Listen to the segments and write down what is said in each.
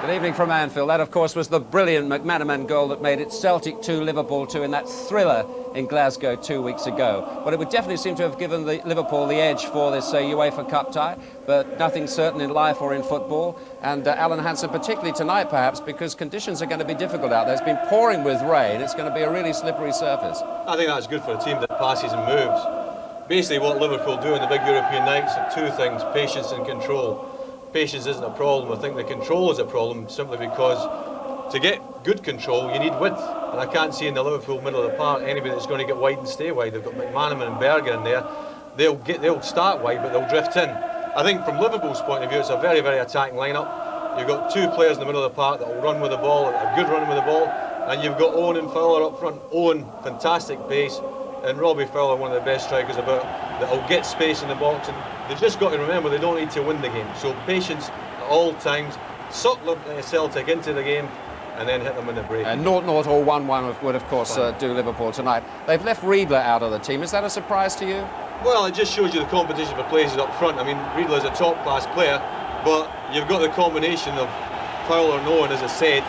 Good evening from Anfield. That, of course, was the brilliant McManaman goal that made it Celtic 2, Liverpool 2 in that thriller in Glasgow 2 weeks ago. But it would definitely seem to have given Liverpool the edge for this UEFA Cup tie, but nothing's certain in life or in football. And Alan Hansen, particularly tonight, perhaps, because conditions are going to be difficult out there. It's been pouring with rain. It's going to be a really slippery surface. I think that's good for a team that passes and moves. Basically, what Liverpool do in the big European nights are two things: patience and control. Patience isn't a problem. I think the control is a problem, simply because to get good control you need width, and I can't see in the Liverpool middle of the park anybody that's going to get wide and stay wide. They've got McManaman and Berger in there. They'll start wide, but they'll drift in. I think from Liverpool's point of view, it's a very, very attacking lineup. You've got two players in the middle of the park that will run with the ball, a good run with the ball, and you've got Owen and Fowler up front. Owen, fantastic pace, and Robbie Fowler, one of the best strikers about, that will get space in the box. And they've just got to remember they don't need to win the game. So patience at all times. Suck Celtic into the game and then hit them in the break. And 0-0 or 1-1 would, of course, do Liverpool tonight. They've left Riedle out of the team. Is that a surprise to you? Well, it just shows you the competition for places up front. I mean, Riedle is a top-class player, but you've got the combination of Fowler and Owen, as I said,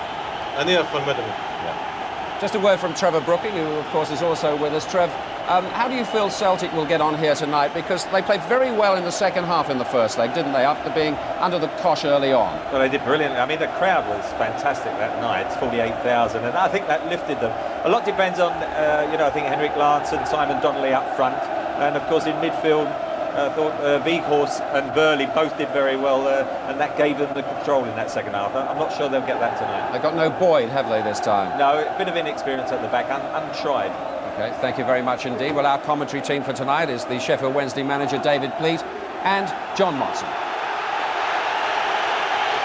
and they are formidable. Yeah. Just a word from Trevor Brooking, who, of course, is also with us. Trev, how do you feel Celtic will get on here tonight? Because they played very well in the second half in the first leg, didn't they, after being under the cosh early on? Well, they did brilliantly. I mean, the crowd was fantastic that night, 48,000, and I think that lifted them. A lot depends on, I think Henrik Larsson, Simon Donnelly up front, and of course in midfield, I thought Wieghorst and Burley both did very well, and that gave them the control in that second half. I'm not sure they'll get that tonight. They've got no Boyd, have they, this time? No, a bit of inexperience at the back, untried. Okay, thank you very much indeed. Well, our commentary team for tonight is the Sheffield Wednesday manager, David Pleat, and John Motson.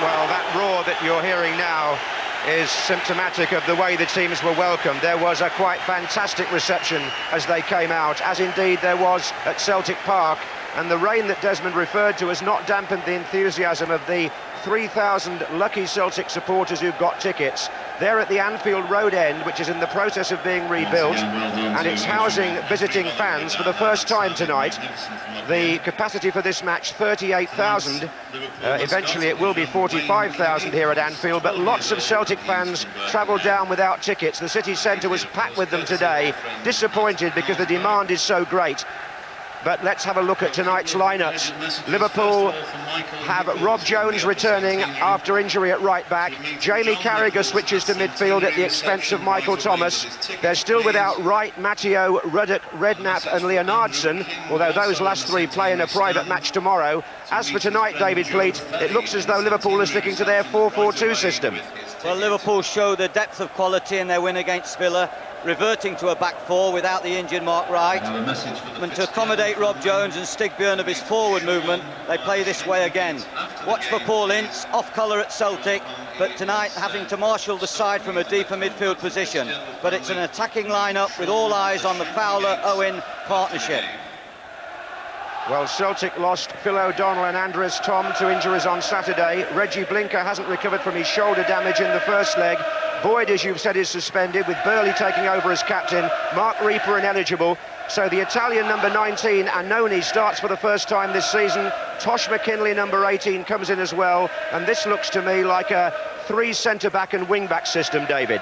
Well, that roar that you're hearing now is symptomatic of the way the teams were welcomed. There was a quite fantastic reception as they came out, as indeed there was at Celtic Park, and the rain that Desmond referred to has not dampened the enthusiasm of the 3,000 lucky Celtic supporters who've got tickets. They're at the Anfield Road end, which is in the process of being rebuilt, and it's housing visiting fans for the first time tonight. The capacity for this match, 38,000. Eventually it will be 45,000 here at Anfield, but lots of Celtic fans travelled down without tickets. The city centre was packed with them today, disappointed because the demand is so great. But let's have a look at tonight's lineups. Liverpool have Rob Jones returning after injury at right back. Jamie Carragher switches to midfield at the expense of Michael Thomas. They're still without Wright, Matteo, Ruddock, Redknapp and Leonardson, although those last three play in a private match tomorrow. As for tonight, David Pleat, it looks as though Liverpool are sticking to their 4-4-2 system. Well, Liverpool show the depth of quality in their win against Villa, reverting to a back four without the injured Mark Wright. And to accommodate Rob Jones and Stig Bjornebye's forward movement, they play this way again. Watch for Paul Ince, off colour at Celtic, but tonight having to marshal the side from a deeper midfield position. But it's an attacking lineup with all eyes on the Fowler-Owen partnership. Well, Celtic lost Phil O'Donnell and Andres Tom to injuries on Saturday. Reggie Blinker hasn't recovered from his shoulder damage in the first leg. Boyd, as you've said, is suspended, with Burley taking over as captain. Mark Reaper ineligible. So the Italian number 19, Annoni, starts for the first time this season. Tosh McKinlay, number 18, comes in as well. And this looks to me like a three centre-back and wing-back system, David.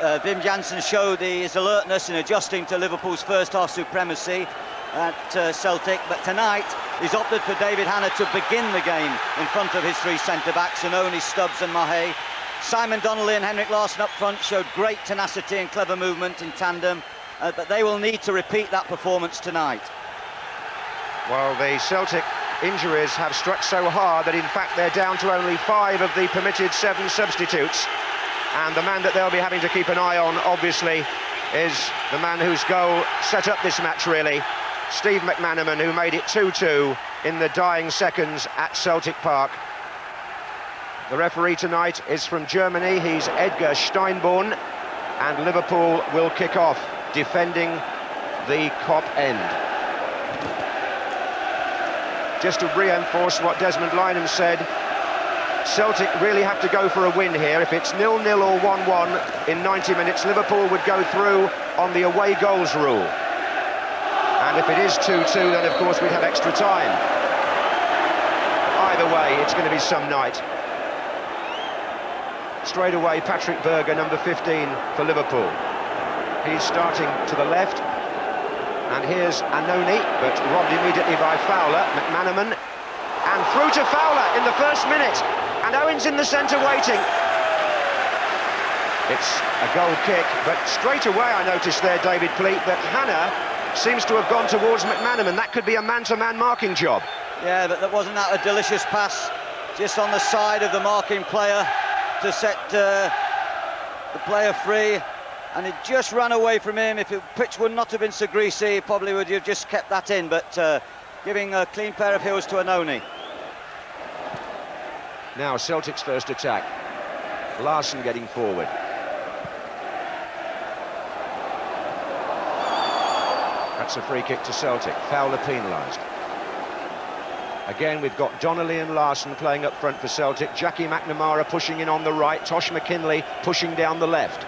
Wim Jansen showed his alertness in adjusting to Liverpool's first-half supremacy at Celtic, but tonight he's opted for David Hanna to begin the game in front of his three centre-backs, Annoni, Stubbs and Mahe. Simon Donnelly and Henrik Larsson up front showed great tenacity and clever movement in tandem, but they will need to repeat that performance tonight. Well, the Celtic injuries have struck so hard that in fact they're down to only 5 of the permitted 7 substitutes, and the man that they'll be having to keep an eye on, obviously, is the man whose goal set up this match, really, Steve McManaman, who made it 2-2 in the dying seconds at Celtic Park. The referee tonight is from Germany. He's Edgar Steinborn, and Liverpool will kick off, defending the Kop end. Just to reinforce what Desmond Lynham said, Celtic really have to go for a win here. If it's 0-0 or 1-1 in 90 minutes, Liverpool would go through on the away goals rule. And if it is 2-2, then of course we'd have extra time. Either way, it's going to be some night. straight away Patrick Berger, number 15 for Liverpool. He's starting to the left, and here's Annoni, but robbed immediately by Fowler. McManaman, and through to Fowler in the first minute, and Owen's in the centre waiting. It's a goal kick, but straight away I noticed there, David Pleat, that Hannah seems to have gone towards McManaman. That could be a man-to-man marking job. Yeah, but wasn't that a delicious pass just on the side of the marking player to set the player free, and it just ran away from him. If the pitch would not have been so greasy, he probably would have just kept that in, but giving a clean pair of heels to Annoni. Now Celtic's first attack. Larsson getting forward. That's a free kick to Celtic. Fowler penalised. Again, we've got Donnelly and Larsson playing up front for Celtic. Jackie McNamara pushing in on the right. Tosh McKinlay pushing down the left.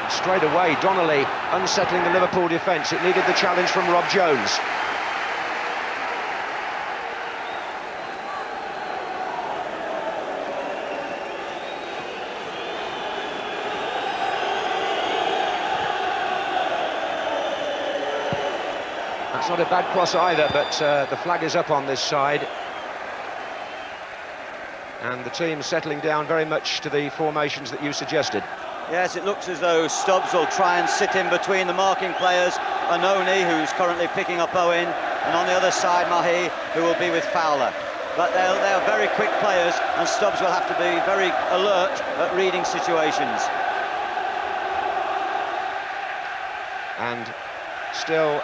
And straight away, Donnelly unsettling the Liverpool defence. It needed the challenge from Rob Jones. That's not a bad cross either, but the flag is up on this side. And the team settling down very much to the formations that you suggested. Yes, it looks as though Stubbs will try and sit in between the marking players. Annoni, who's currently picking up Owen, and on the other side, Mahe, who will be with Fowler. But they are very quick players, and Stubbs will have to be very alert at reading situations. And still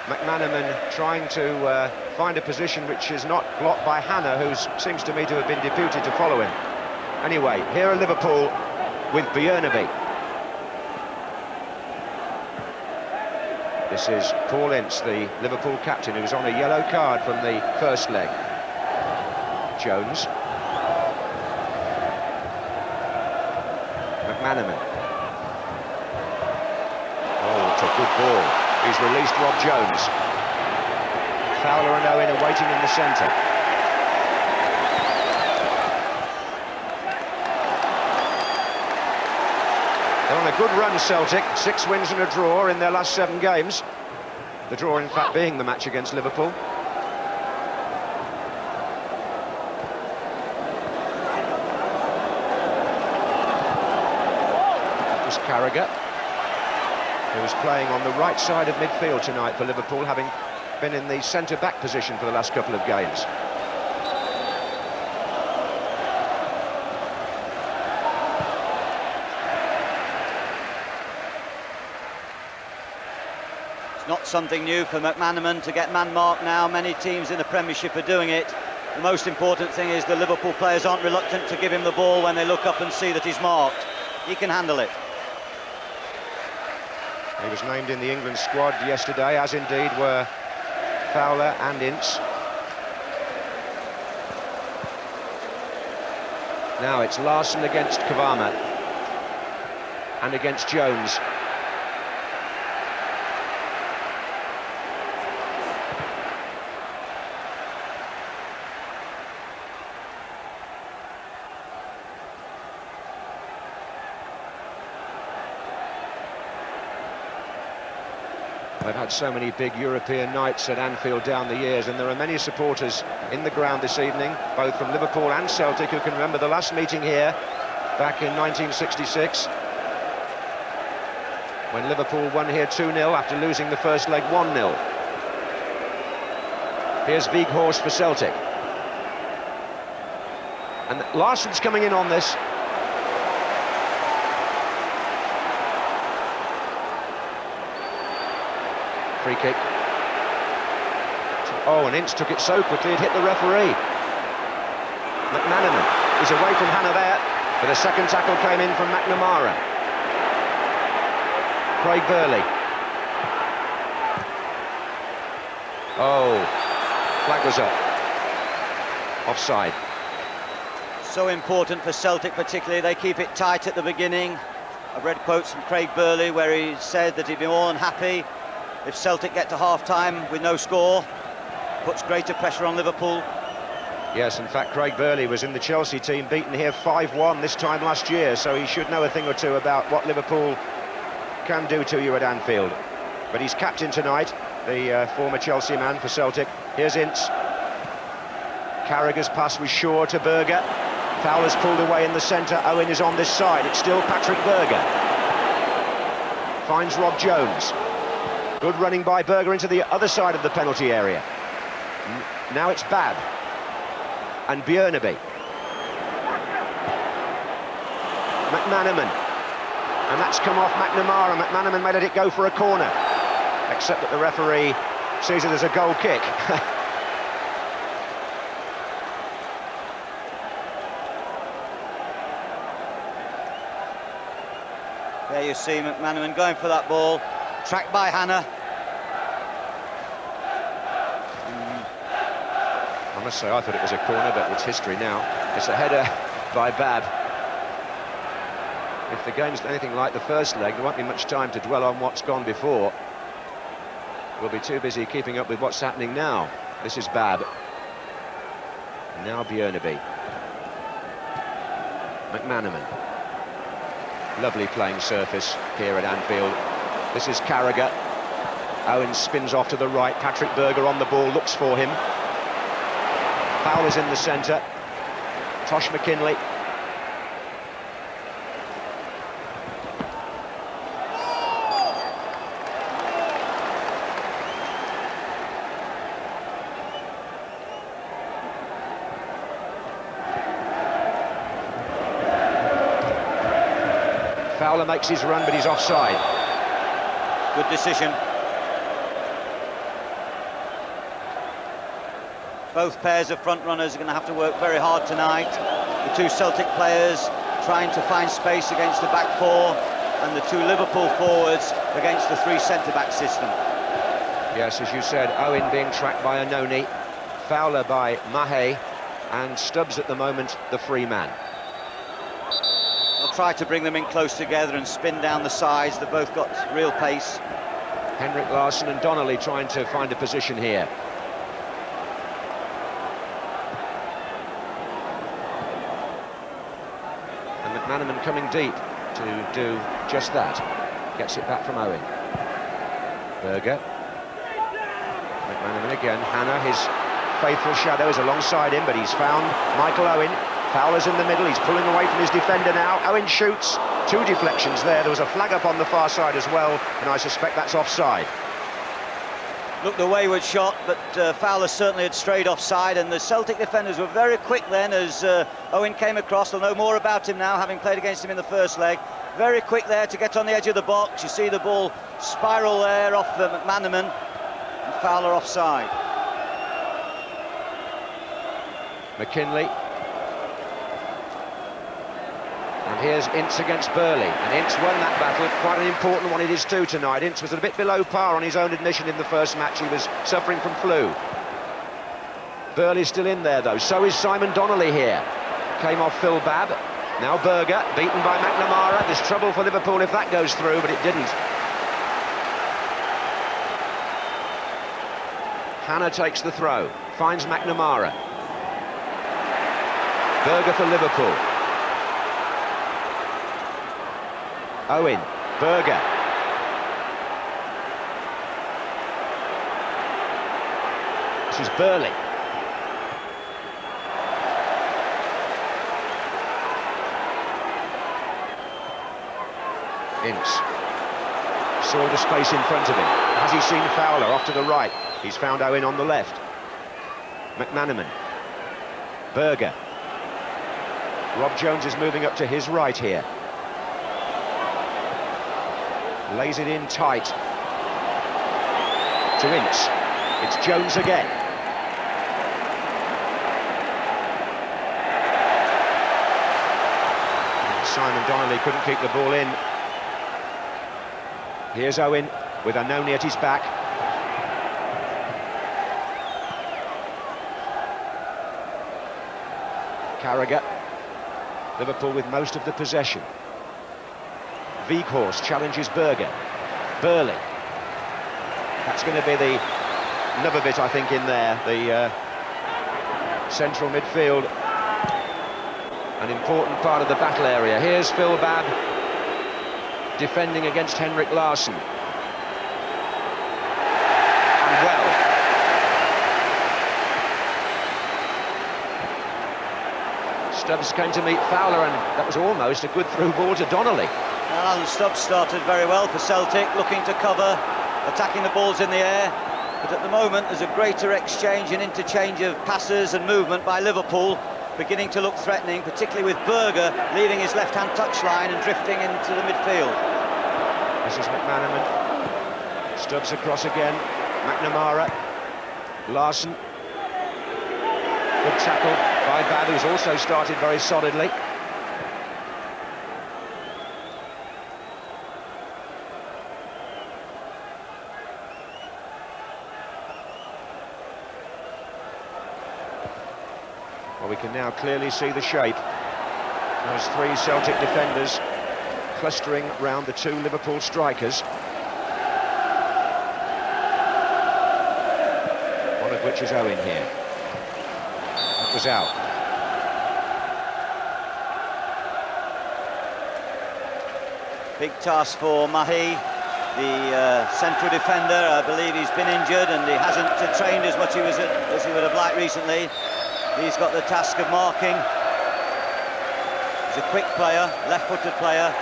McManaman trying to find a position which is not blocked by Hannah, who seems to me to have been deputed to follow him. Anyway, here are Liverpool with Bjornebye. This is Paul Ince, the Liverpool captain, who's on a yellow card from the first leg. Jones. McManaman. Oh, it's a good ball. He's released Rob Jones. Fowler and Owen are waiting in the centre. They're on a good run, Celtic. 6 wins and a draw in their last 7 games. The draw, in fact, being the match against Liverpool. That was Carragher, who was playing on the right side of midfield tonight for Liverpool, having been in the centre-back position for the last couple of games. It's not something new for McManaman to get man-marked now. Many teams in the Premiership are doing it. The most important thing is the Liverpool players aren't reluctant to give him the ball when they look up and see that he's marked. He can handle it. He was named in the England squad yesterday, as indeed were Fowler and Ince. Now it's Larsson against Kvarme and against Jones. They've had so many big European nights at Anfield down the years, and there are many supporters in the ground this evening, both from Liverpool and Celtic, who can remember the last meeting here back in 1966, when Liverpool won here 2-0 after losing the first leg 1-0. Here's Wieghorst for Celtic. And Larsson's coming in on this. Free kick. Oh, and Ince took it so quickly it hit the referee. McManaman is away from Hannah there, but a second tackle came in from McNamara. Craig Burley. Oh, flag was up. Offside. So important for Celtic particularly, they keep it tight at the beginning. I've read quotes from Craig Burley where he said that he'd be more than happy if Celtic get to half-time with no score. Puts greater pressure on Liverpool. Yes, in fact, Craig Burley was in the Chelsea team, beaten here 5-1 this time last year, so he should know a thing or two about what Liverpool can do to you at Anfield. But he's captain tonight, the former Chelsea man for Celtic. Here's Ince. Carragher's pass was sure to Berger. Fowler's pulled away in the centre. Owen is on this side. It's still Patrick Berger. Finds Rob Jones. Good running by Berger into the other side of the penalty area. Now it's Babb and Bjornebye. McManaman. And that's come off McNamara. McManaman may let it go for a corner. Except that the referee sees it as a goal kick. There you see McManaman going for that ball, tracked by Hannah. I must say, I thought it was a corner, but it's history now. It's a header by Babb. If the game's anything like the first leg, there won't be much time to dwell on what's gone before. We'll be too busy keeping up with what's happening now. This is Babb. Now Bjornebye. McManaman. Lovely playing surface here at Anfield. This is Carragher. Owen spins off to the right. Patrick Berger on the ball, looks for him. Fowler's in the centre. Tosh McKinlay. Fowler makes his run, but he's offside. Good decision. Both pairs of front runners are going to have to work very hard tonight. The two Celtic players trying to find space against the back four, and the two Liverpool forwards against the three centre-back system. Yes, as you said, Owen being tracked by Annoni, Fowler by Mahe, and Stubbs at the moment the free man. They'll try to bring them in close together and spin down the sides. They've both got real pace. Larsson and Donnelly trying to find a position here. And McManaman coming deep to do just that. Gets it back from Owen. Berger. McManaman again. Hannah, his faithful shadow, is alongside him, but he's found Michael Owen. Fowler's in the middle, he's pulling away from his defender now. Owen shoots, two deflections there. There was a flag up on the far side as well, and I suspect that's offside. Looked a wayward shot, but Fowler certainly had strayed offside, and the Celtic defenders were very quick then as Owen came across. They'll know more about him now, having played against him in the first leg. Very quick there to get on the edge of the box. You see the ball spiral there off the McManaman, and Fowler offside. McKinlay. And here's Ince against Burley, and Ince won that battle, quite an important one it is too tonight. Ince was a bit below par on his own admission in the first match. He was suffering from flu. Burley's still in there though, so is Simon Donnelly here. Came off Phil Babb, now Berger, beaten by McNamara. There's trouble for Liverpool if that goes through, but it didn't. Hannah takes the throw, finds McNamara. Berger for Liverpool. Owen, Berger. This is Burley. Ince. Saw the space in front of him. Has he seen Fowler off to the right? He's found Owen on the left. McManaman. Berger. Rob Jones is moving up to his right here. Lays it in tight to Ince. It's Jones again. And Simon Donnelly couldn't keep the ball in. Here's Owen with Annoni at his back. Carragher. Liverpool with most of the possession. Wieghorst challenges Berger. Burley. That's going to be the nub of it, I think, in there. The central midfield, an important part of the battle area. Here's Phil Babb defending against Henrik Larsson. And well. Stubbs came to meet Fowler, and that was almost a good through ball to Donnelly. Alan Stubbs started very well for Celtic, looking to cover, attacking the balls in the air. But at the moment, there's a greater exchange and interchange of passes and movement by Liverpool, beginning to look threatening, particularly with Berger leaving his left-hand touchline and drifting into the midfield. This is McManaman. Stubbs across again. McNamara. Larsson. Good tackle by Babb, who's also started very solidly. Well, we can now clearly see the shape. Those three Celtic defenders clustering round the two Liverpool strikers. One of which is Owen here. That was out. Big task for Mahe, the central defender. I believe he's been injured and he hasn't trained as much as he would have liked recently. He's got the task of marking. He's a quick player, left-footed player.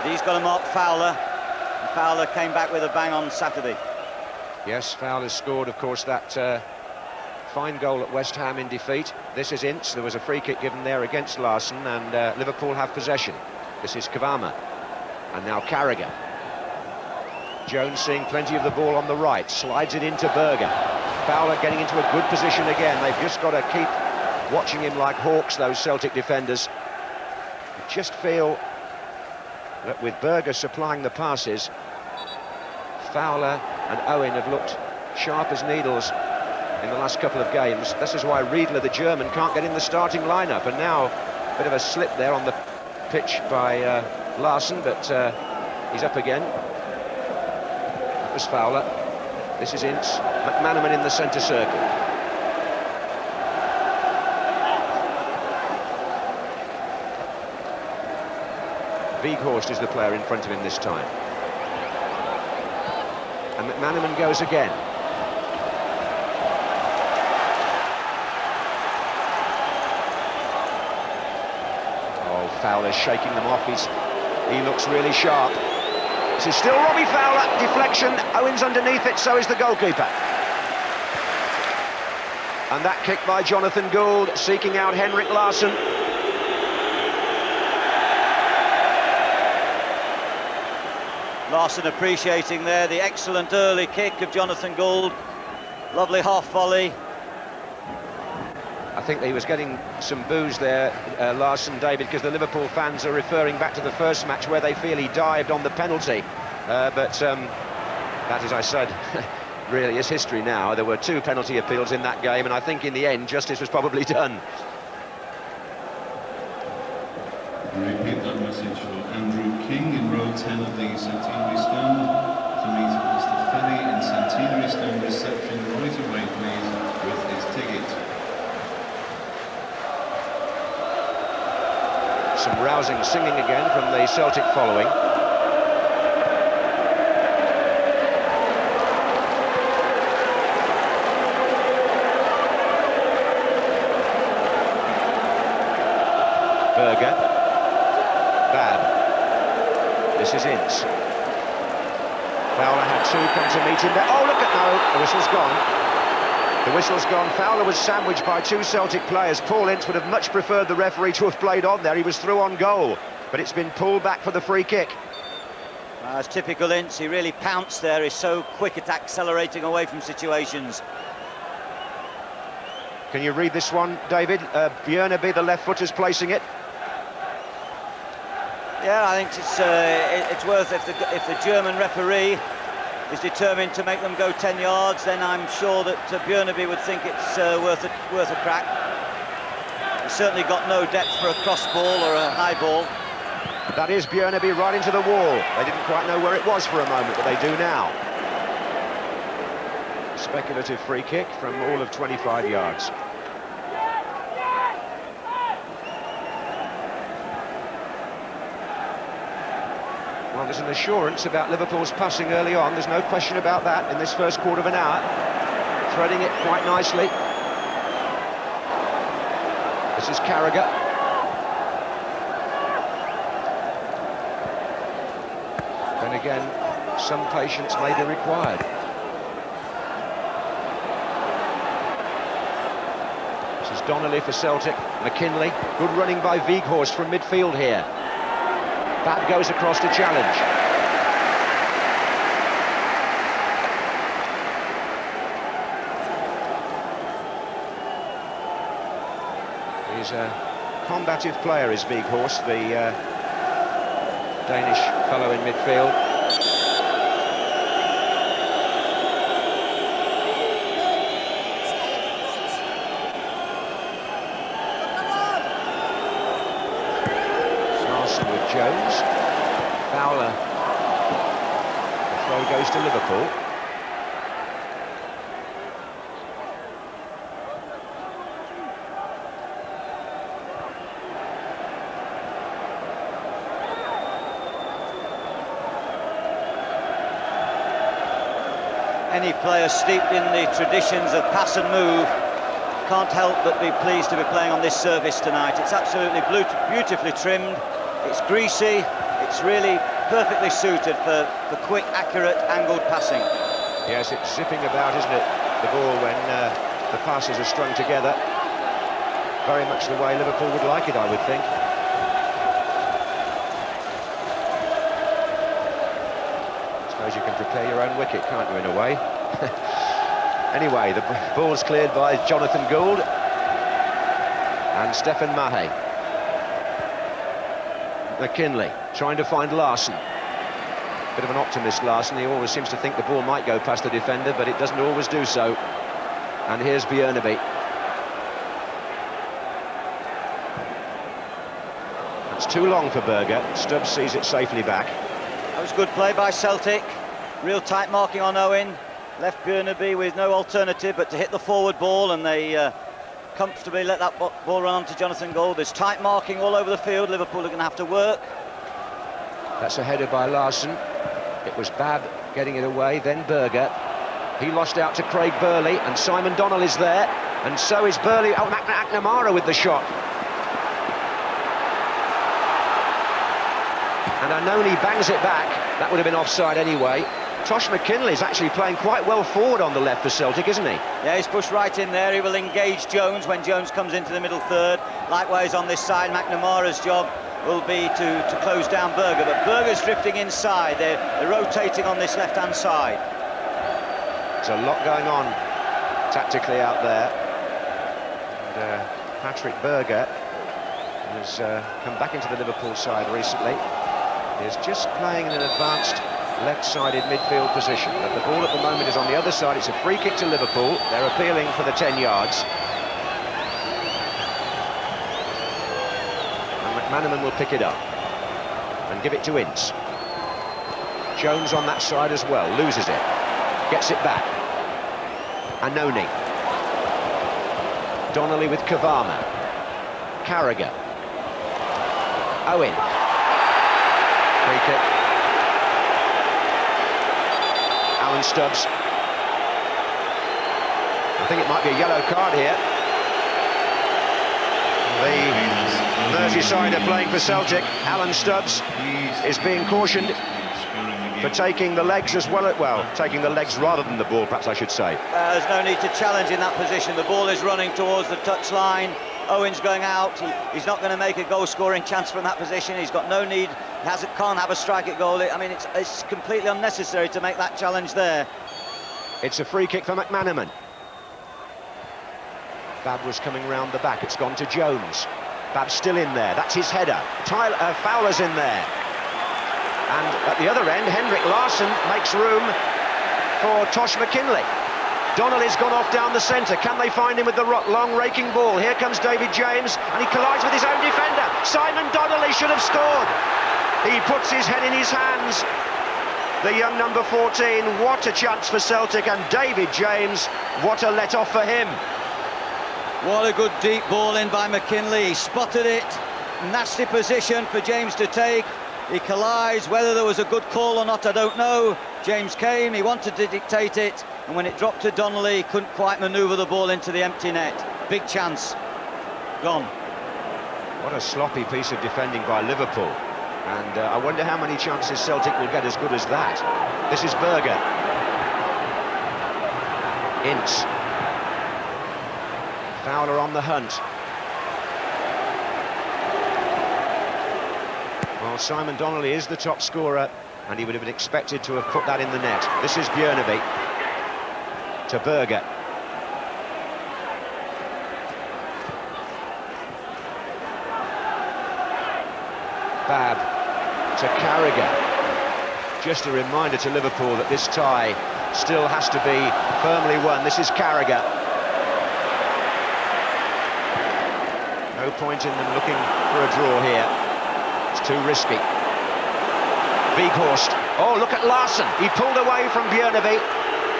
He's got to mark Fowler. And Fowler came back with a bang on Saturday. Yes, Fowler scored, of course, that fine goal at West Ham in defeat. This is Ince. There was a free kick given there against Larsson, and Liverpool have possession. This is Kvarme. And now Carragher. Jones seeing plenty of the ball on the right, slides it into Berger. Fowler getting into a good position again. They've just got to keep watching him like hawks, those Celtic defenders. I just feel that with Berger supplying the passes, Fowler and Owen have looked sharp as needles in the last couple of games. This is why Riedle, the German, can't get in the starting lineup. And now, a bit of a slip there on the pitch by Larsson, but he's up again. That was Fowler. This is Ince. McManaman in the centre circle. Wieghorst is the player in front of him this time. And McManaman goes again. Oh, Fowler's shaking them off. He looks really sharp. This is still Robbie Fowler. Deflection. Owen's underneath it, so is the goalkeeper. And that kick by Jonathan Gould, seeking out Henrik Larsson. Larsson appreciating there the excellent early kick of Jonathan Gould. Lovely half volley. I think he was getting some boos there, Larsson, David, because the Liverpool fans are referring back to the first match where they feel he dived on the penalty. But that, as I said, really is history now. There were 2 penalty appeals in that game, and I think in the end justice was probably done. Repeat that message for Andrew King in row 10 of the centenary stand. To meet Mr. Fenny in centenary stand reception right away, please, with his ticket. Some rousing singing again from the Celtic following. Berger. Babb. This is Ince. Fowler had 2 come to meet him there. Oh, look at no, the whistle's gone. The whistle's gone. Fowler was sandwiched by 2 Celtic players. Paul Ince would have much preferred the referee to have played on there. He was through on goal, but it's been pulled back for the free kick. As typical Ince, he really pounced there. He's so quick at accelerating away from situations. Can you read this one, David? Bjornebye, the left footer's placing it. Yeah, I think it's worth, if the German referee is determined to make them go 10 yards, then I'm sure that Bjornebye would think it's worth a crack. He's certainly got no depth for a cross ball or a high ball. That is Bjornebye right into the wall. They didn't quite know where it was for a moment, but they do now. Speculative free kick from all of 25 yards. Well, there's an assurance about Liverpool's passing early on. There's no question about that in this first quarter of an hour. Threading it quite nicely. This is Carragher. Then again, some patience may be required. This is Donnelly for Celtic. McKinlay. Good running by Wieghorst from midfield here. Babb goes across to challenge. He's a combative player, is Wieghorst, the Danish fellow in midfield. Larsson with Jones. Fowler. The throw goes to Liverpool. Any player steeped in the traditions of pass and move can't help but be pleased to be playing on this surface tonight. It's absolutely beautifully trimmed, it's greasy, it's really perfectly suited for quick, accurate, angled passing. Yes, it's zipping about, isn't it, the ball when the passes are strung together. Very much the way Liverpool would like it, I would think. You can prepare your own wicket, can't you, in a way? Anyway, the ball's cleared by Jonathan Gould and Stefan Mahe. McKinlay trying to find Larsson. Bit of an optimist, Larsson. He always seems to think the ball might go past the defender, but it doesn't always do so. And here's Bjornebye. That's too long for Berger. Stubbs sees it safely back. That was good play by Celtic. Real tight marking on Owen. Left Bjornebye with no alternative but to hit the forward ball, and they comfortably let that ball run onto Jonathan Gould. There's tight marking all over the field. Liverpool are going to have to work. That's a header by Larsson. It was Babb getting it away, then Berger. He lost out to Craig Burley, and Simon Donnelly's there, and so is Burley. Oh, McNamara with the shot. And Annoni bangs it back. That would have been offside anyway. Tosh McKinlay's actually playing quite well forward on the left for Celtic, isn't he? Yeah, he's pushed right in there. He will engage Jones when Jones comes into the middle third. Likewise on this side, McNamara's job will be to close down Berger, but Berger's drifting inside. They're rotating on this left-hand side. There's a lot going on tactically out there. And Patrick Berger has come back into the Liverpool side recently. He's just playing in an advanced left-sided midfield position. But the ball at the moment is on the other side. It's a free kick to Liverpool. They're appealing for the 10 yards. And McManaman will pick it up and give it to Ince. Jones on that side as well, loses it. Gets it back. Annoni. Donnelly with Kvarme. Carragher. Owen. Free kick. Alan Stubbs. I think it might be a yellow card here. The Merseysider playing for Celtic, Alan Stubbs, is being cautioned for taking the legs as well, taking the legs rather than the ball, perhaps I should say. There's no need to challenge in that position. The ball is running towards the touchline. Owen's going out. He's not going to make a goal-scoring chance from that position. He's got no need. Can't have a strike at goal. I mean, it's completely unnecessary to make that challenge there. It's a free kick for McManaman. Babb was coming round the back. It's gone to Jones. Babb's still in there. That's his header. Fowler's in there. And at the other end, Henrik Larsson makes room for Tosh McKinlay. Donnelly's gone off down the centre. Can they find him with the long raking ball? Here comes David James, and he collides with his own defender. Simon Donnelly should have scored. He puts his head in his hands. The young number 14, what a chance for Celtic, and David James, what a let-off for him. What a good deep ball in by McKinlay. He spotted it. Nasty position for James to take. He collides. Whether there was a good call or not, I don't know. James came, he wanted to dictate it, and when it dropped to Donnelly, he couldn't quite manoeuvre the ball into the empty net. Big chance. Gone. What a sloppy piece of defending by Liverpool. And I wonder how many chances Celtic will get as good as that. This is Berger. Ince. Fowler on the hunt. Well, Simon Donnelly is the top scorer, and he would have been expected to have put that in the net. This is Bjornebye to Berger. Babb to Carragher. Just a reminder to Liverpool that this tie still has to be firmly won. This is Carragher. No point in them looking for a draw here. It's too risky. Wieghorst. Oh, look at Larsson. He pulled away from Bjornebye.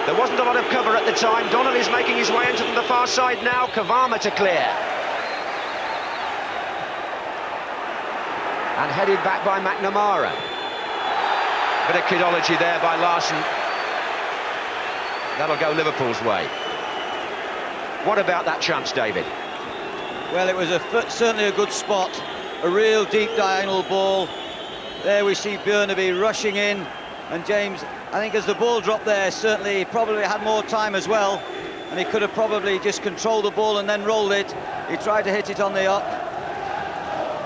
There wasn't a lot of cover at the time. Donnelly's making his way into the far side now. Kvarme to clear. And headed back by McNamara. Bit of kidology there by Larsson. That'll go Liverpool's way. What about that chance, David? Well, it was certainly a good spot. A real deep diagonal ball. There we see Bjornebye rushing in, and James, I think as the ball dropped there, certainly he probably had more time as well, and he could have probably just controlled the ball and then rolled it. He tried to hit it on the up,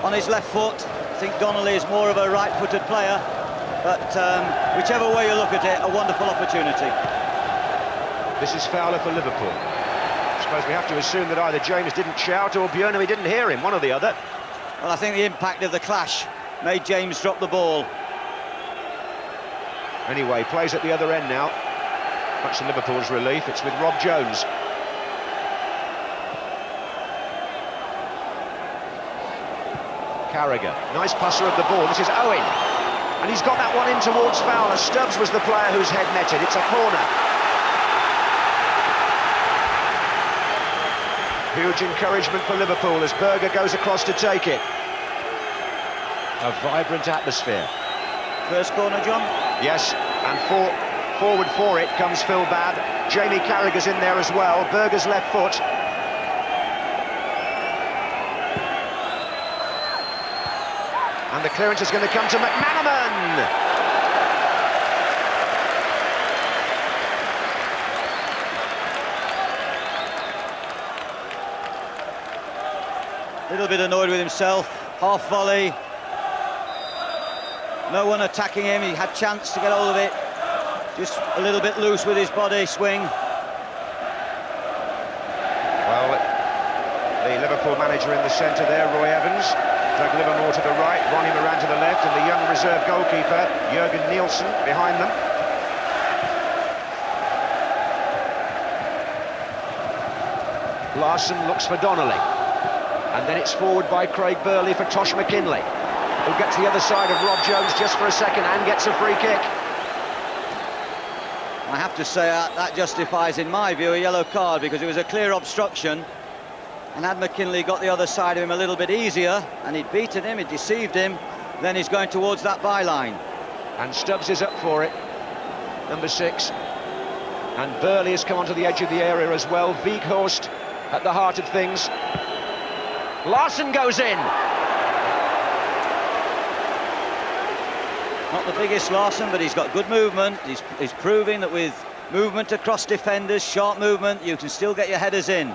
on his left foot. I think Donnelly is more of a right-footed player, but whichever way you look at it, a wonderful opportunity. This is Fowler for Liverpool. I suppose we have to assume that either James didn't shout or Bjornebye didn't hear him, one or the other. Well, I think the impact of the clash made James drop the ball. Anyway, plays at the other end now. Much to Liverpool's relief, it's with Rob Jones. Carragher, nice passer of the ball. This is Owen, and he's got that one in towards Fowler. Stubbs was the player whose head met it. It's a corner. Huge encouragement for Liverpool as Berger goes across to take it. A vibrant atmosphere. First corner, John? Yes, and forward for it comes Phil Babb. Jamie Carragher's in there as well. Berger's left foot. And the clearance is going to come to McManaman. A little bit annoyed with himself. Half volley. No one attacking him. He had chance to get hold of it. Just a little bit loose with his body swing. Well, the Liverpool manager in the centre there, Roy Evans. Doug Livermore to the right, Ronnie Moran to the left, and the young reserve goalkeeper, Jurgen Nielson, behind them. Larsson looks for Donnelly. And then it's forward by Craig Burley for Tosh McKinlay, who gets the other side of Rob Jones just for a second and gets a free kick. I have to say that justifies, in my view, a yellow card, because it was a clear obstruction. And had McKinlay got the other side of him a little bit easier, and he'd beaten him, he'd deceived him, then he's going towards that byline. And Stubbs is up for it, number 6. And Burley has come onto the edge of the area as well. Wieghorst at the heart of things. Larsson goes in. Not the biggest Larsson, but he's got good movement. He's proving that with movement across defenders, sharp movement, you can still get your headers in.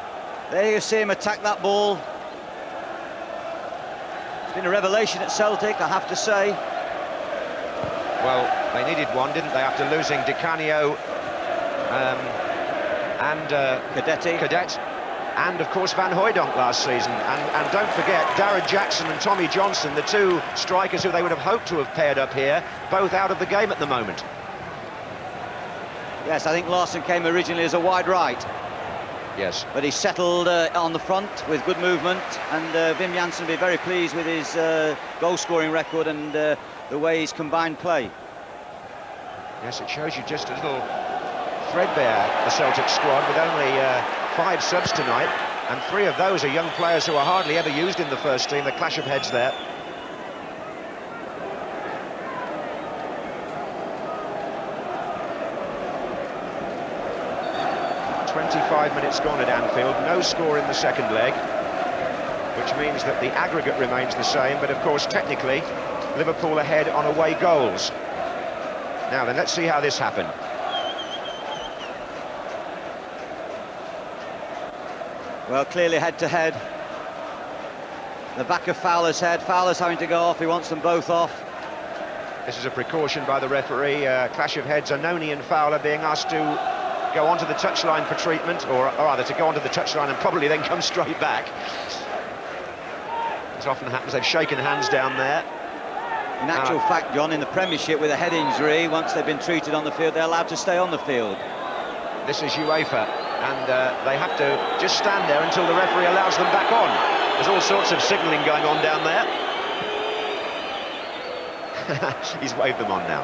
There you see him attack that ball. It's been a revelation at Celtic, I have to say. Well, they needed one, didn't they, after losing Di Canio and Cadet, and of course Van Hooijdonk last season. And don't forget, Darren Jackson and Tommy Johnson, the two strikers who they would have hoped to have paired up here, both out of the game at the moment. Yes, I think Larsson came originally as a wide right. Yes. But he settled on the front with good movement, and Wim Jansen will be very pleased with his goal-scoring record and the way he's combined play. Yes, it shows you just a little threadbare, the Celtic squad, with only 5 subs tonight, and 3 of those are young players who are hardly ever used in the first team. The clash of heads there. 25 minutes gone at Anfield, no score in the second leg, which means that the aggregate remains the same, but of course technically Liverpool ahead on away goals. Now then, let's see how this happened. Well, clearly head-to-head. The back of Fowler's head. Fowler's having to go off. He wants them both off. This is a precaution by the referee. Clash of heads. Annoni and Fowler being asked to go onto the touchline for treatment, or rather to go onto the touchline and probably then come straight back. As often happens, they've shaken hands down there. In actual fact, John, in the Premiership with a head injury, once they've been treated on the field, they're allowed to stay on the field. This is UEFA, and they have to just stand there until the referee allows them back on. There's all sorts of signalling going on down there. He's waved them on now.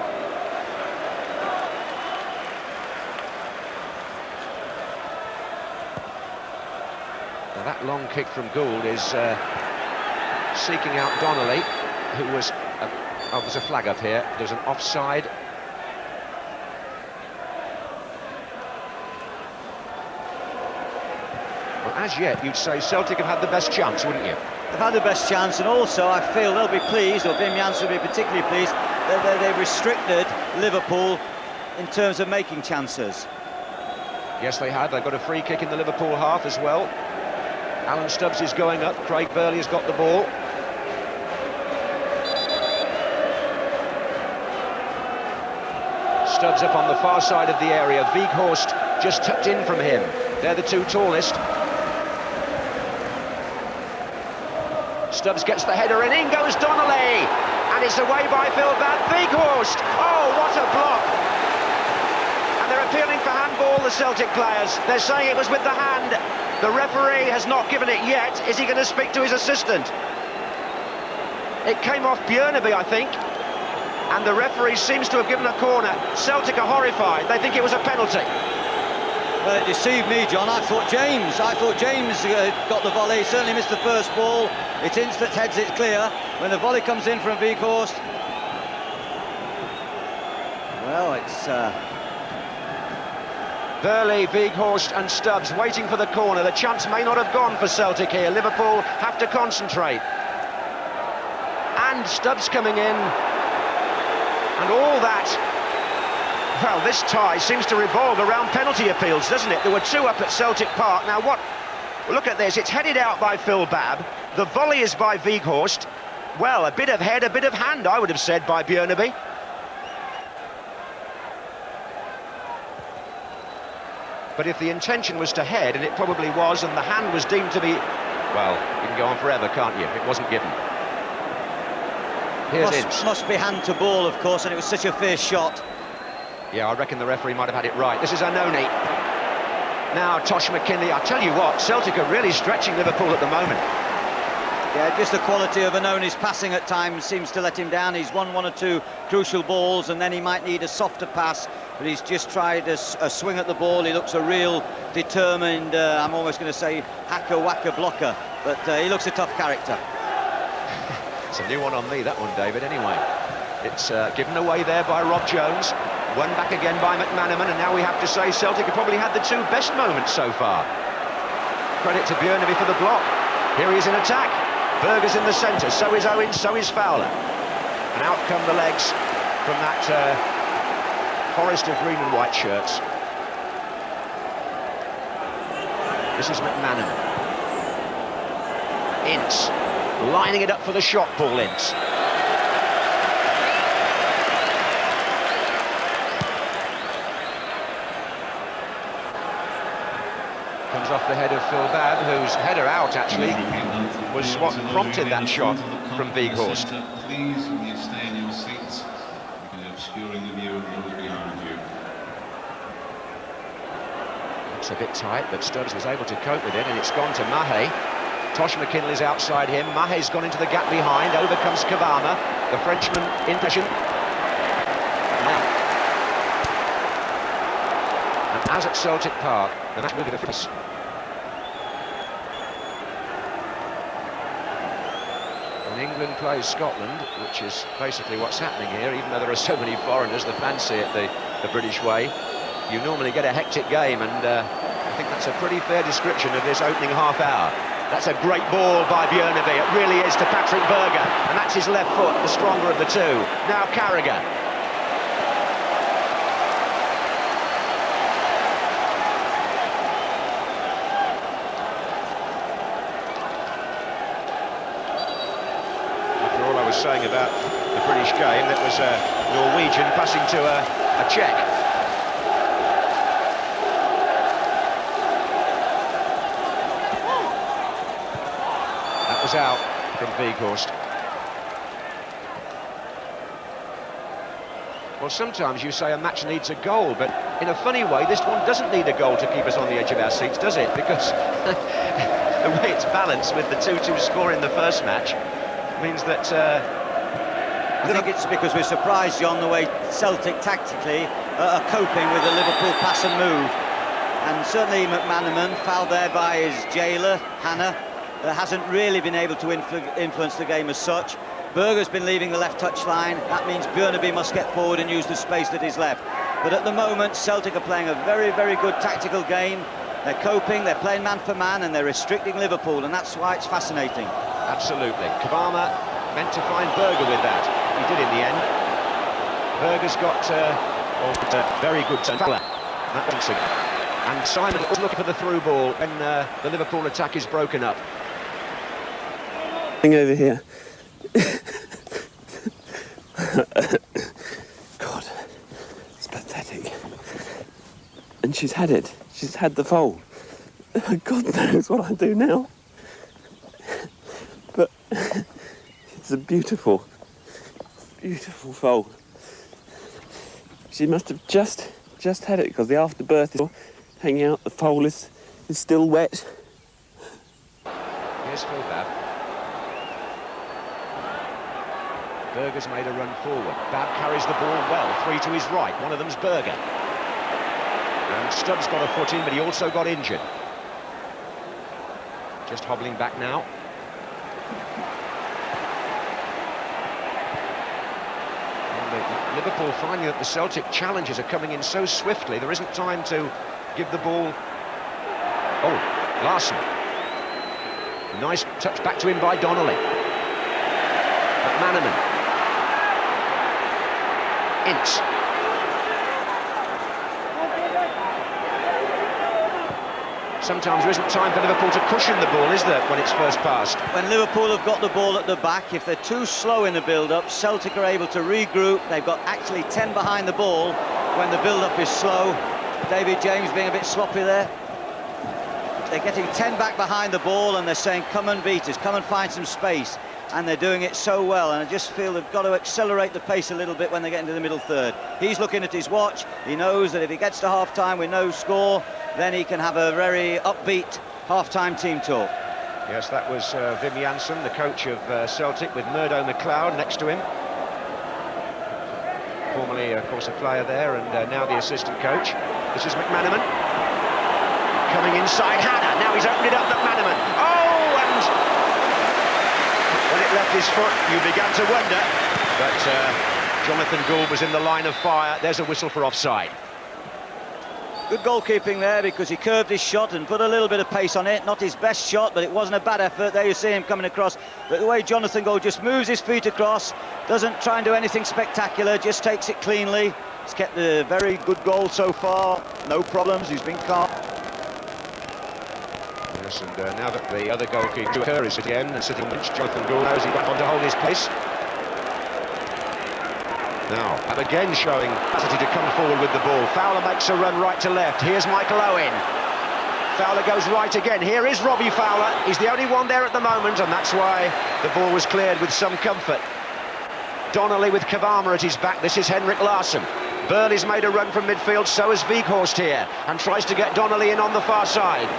Now that long kick from Gould is seeking out Donnelly, who was... oh, there's a flag up here. There's an offside. Well, as yet, you'd say Celtic have had the best chance, wouldn't you? They've had the best chance, and also I feel they'll be pleased, or Wim Jansen will be particularly pleased, that they've restricted Liverpool in terms of making chances. Yes, they have. They've got a free kick in the Liverpool half as well. Alan Stubbs is going up. Craig Burley has got the ball. Stubbs up on the far side of the area. Wieghorst just tucked in from him. They're the two tallest. Stubbs gets the header, and in goes Donnelly, and it's away by Babb. Wieghorst, oh, what a block! And they're appealing for handball, the Celtic players. They're saying it was with the hand. The referee has not given it yet. Is he going to speak to his assistant? It came off Bjornebye, I think, and the referee seems to have given a corner. Celtic are horrified. They think it was a penalty. Well, it deceived me, John. I thought James got the volley. He certainly missed the first ball. It's Ince that heads it clear. When the volley comes in from Wieghorst, well, it's... Burley, Wieghorst and Stubbs waiting for the corner. The chance may not have gone for Celtic here. Liverpool have to concentrate. And Stubbs coming in. And all that... Well, this tie seems to revolve around penalty appeals, doesn't it? There were two up at Celtic Park. Now, what... Look at this. It's headed out by Babb. The volley is by Wieghorst. Well, a bit of head, a bit of hand, I would have said, by Bjornebye. But if the intention was to head, and it probably was, and the hand was deemed to be... Well, you can go on forever, can't you? It wasn't given. Here's Ince. Must be hand to ball, of course, and it was such a fierce shot. Yeah, I reckon the referee might have had it right. This is Annoni. Now, McKinlay, I tell you what, Celtic are really stretching Liverpool at the moment. Yeah, just the quality of Annoni's passing at times seems to let him down. He's won one or two crucial balls, and then he might need a softer pass, but he's just tried a swing at the ball. He looks a real determined, I'm almost going to say hacker-whacker blocker, but he looks a tough character. It's a new one on me, that one, David, anyway. It's given away there by Rob Jones. Won back again by McManaman, and now we have to say Celtic have probably had the two best moments so far. Credit to Bjornebye for the block. Here he is in attack. Berger's in the centre, so is Owen, so is Fowler. And out come the legs from that forest of green and white shirts. This is McManaman. Ince, lining it up for the shot, Paul Ince. Comes off the head of Babb, whose header out, actually, was what prompted that shot from Wieghorst. Please, when you stay in your seats, you can obscuring the view of those behind you. It's a bit tight, but Stubbs was able to cope with it, and it's gone to Mahe. McKinlay's outside him. Mahe's gone into the gap behind. Over comes Kvarme, the Frenchman in possession. And as at Celtic Park, the match moving to France. When England plays Scotland, which is basically what's happening here, even though there are so many foreigners, the fans see it the British way, you normally get a hectic game, and think that's a pretty fair description of this opening half hour. That's a great ball by Bjornebye, it really is, to Patrick Berger, and that's his left foot, the stronger of the two. Now Carragher. After all I was saying about the British game, that was a Norwegian passing to a Czech. Out from Wieghorst. Well, sometimes you say a match needs a goal, but in a funny way, this one doesn't need a goal to keep us on the edge of our seats, does it? Because the way it's balanced with the 2-2 score in the first match means that... I think it's because we're surprised, John, the way Celtic tactically are coping with the Liverpool pass and move. And certainly McManaman, fouled there by his jailer, Hannah, hasn't really been able to influence the game as such. Berger's been leaving the left touchline. That means Bjornebye must get forward and use the space that is left. But at the moment, Celtic are playing a very, very good tactical game. They're coping, they're playing man for man, and they're restricting Liverpool, and that's why it's fascinating. Absolutely. Kvarme meant to find Berger with that. He did in the end. Berger's got a very good Fowler. And Simon was looking for the through ball when the Liverpool attack is broken up. Over here. God, it's pathetic. And she's had it. She's had the foul. God knows what I do now. But it's a beautiful, beautiful foal. She must have just had it because the afterbirth is hanging out. The foal is still wet. Here's Phil Babb. Berger's made a run forward. Babb carries the ball well. Three to his right. One of them's Berger. And Stubbs got a foot in, but he also got injured. Just hobbling back now. And Liverpool finding that the Celtic challenges are coming in so swiftly, there isn't time to give the ball... Oh, Larsson. Nice touch back to him by Donnelly. McManaman. Ince. Sometimes there isn't time for Liverpool to cushion the ball, is there, when it's first passed? When Liverpool have got the ball at the back, if they're too slow in the build-up, Celtic are able to regroup. They've got actually 10 behind the ball when the build-up is slow. David James being a bit sloppy there. They're getting 10 back behind the ball and they're saying, come and beat us, come and find some space. And they're doing it so well, and I just feel they've got to accelerate the pace a little bit when they get into the middle third. He's looking at his watch. He knows that if he gets to half-time with no score, then he can have a very upbeat half-time team talk. Yes, that was Wim Jansen, the coach of Celtic, with Murdo McLeod next to him. Formerly, of course, a player there, and now the assistant coach. This is McManaman. Coming inside, Hannah. Now he's opened it up, McManaman. Oh, and when it left his foot, you began to wonder. But Jonathan Gould was in the line of fire. There's a whistle for offside. Good goalkeeping there, because he curved his shot and put a little bit of pace on it. Not his best shot, but it wasn't a bad effort. There you see him coming across. But the way Jonathan Gould just moves his feet across, doesn't try and do anything spectacular, just takes it cleanly. He's kept a very good goal so far. No problems, he's been calm. Yes, and now that the other goalkeeper, Kerr, is again and sitting on the bench, Jonathan Gould knows he went on to hold his place. Now, and again showing capacity to come forward with the ball. Fowler makes a run right to left. Here's Michael Owen. Fowler goes right again. Here is Robbie Fowler. He's the only one there at the moment, and that's why the ball was cleared with some comfort. Donnelly with Kvarme at his back. This is Henrik Larsson. Burley's made a run from midfield, so has Wieghorst here, and tries to get Donnelly in on the far side.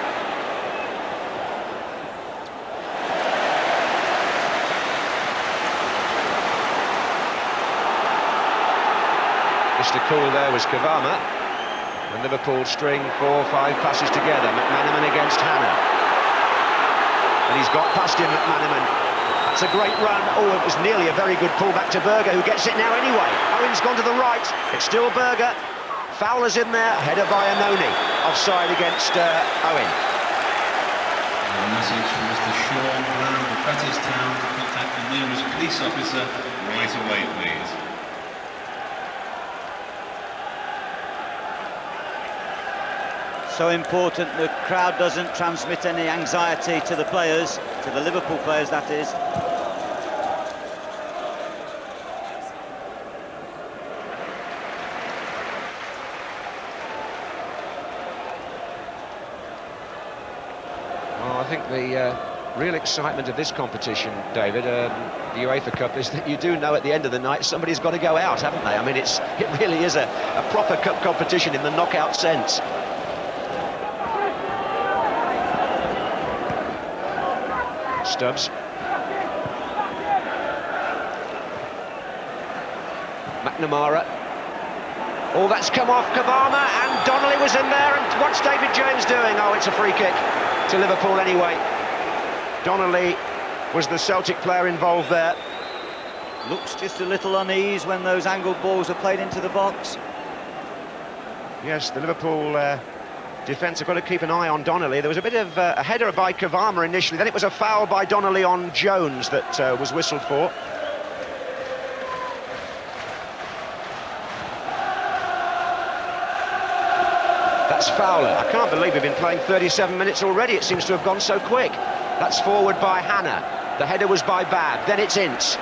Mr. Cool there was Kvarme, and Liverpool string 4 or 5 passes together. McManaman against Hannah, and he's got past him, McManaman. That's a great run. Oh, it was nearly a very good pull back to Berger, who gets it now anyway. Owen's gone to the right. It's still Berger. Fowler's in there, header by Annoni. offside against Owen. A message from Mr. Sean Brown of Bettistown to contact the nearest police officer right away, please. So important the crowd doesn't transmit any anxiety to the players, to the Liverpool players that is. Well, I think the real excitement of this competition, David, the UEFA Cup, is that you do know at the end of the night somebody's got to go out, haven't they? I mean, it really is a proper cup competition in the knockout sense. Stubbs. McNamara. Oh, that's come off Kvarme, and Donnelly was in there, and what's David James doing? Oh, it's a free kick to Liverpool anyway. Donnelly was the Celtic player involved there. Looks just a little unease when those angled balls are played into the box. Yes, the Liverpool defence have got to keep an eye on Donnelly. There was a bit of a header by Kvarme initially, then it was a foul by Donnelly on Jones that was whistled for. That's Fowler. I can't believe we've been playing 37 minutes already. It seems to have gone so quick. That's forward by Hannah. The header was by Babb. Then it's Ince.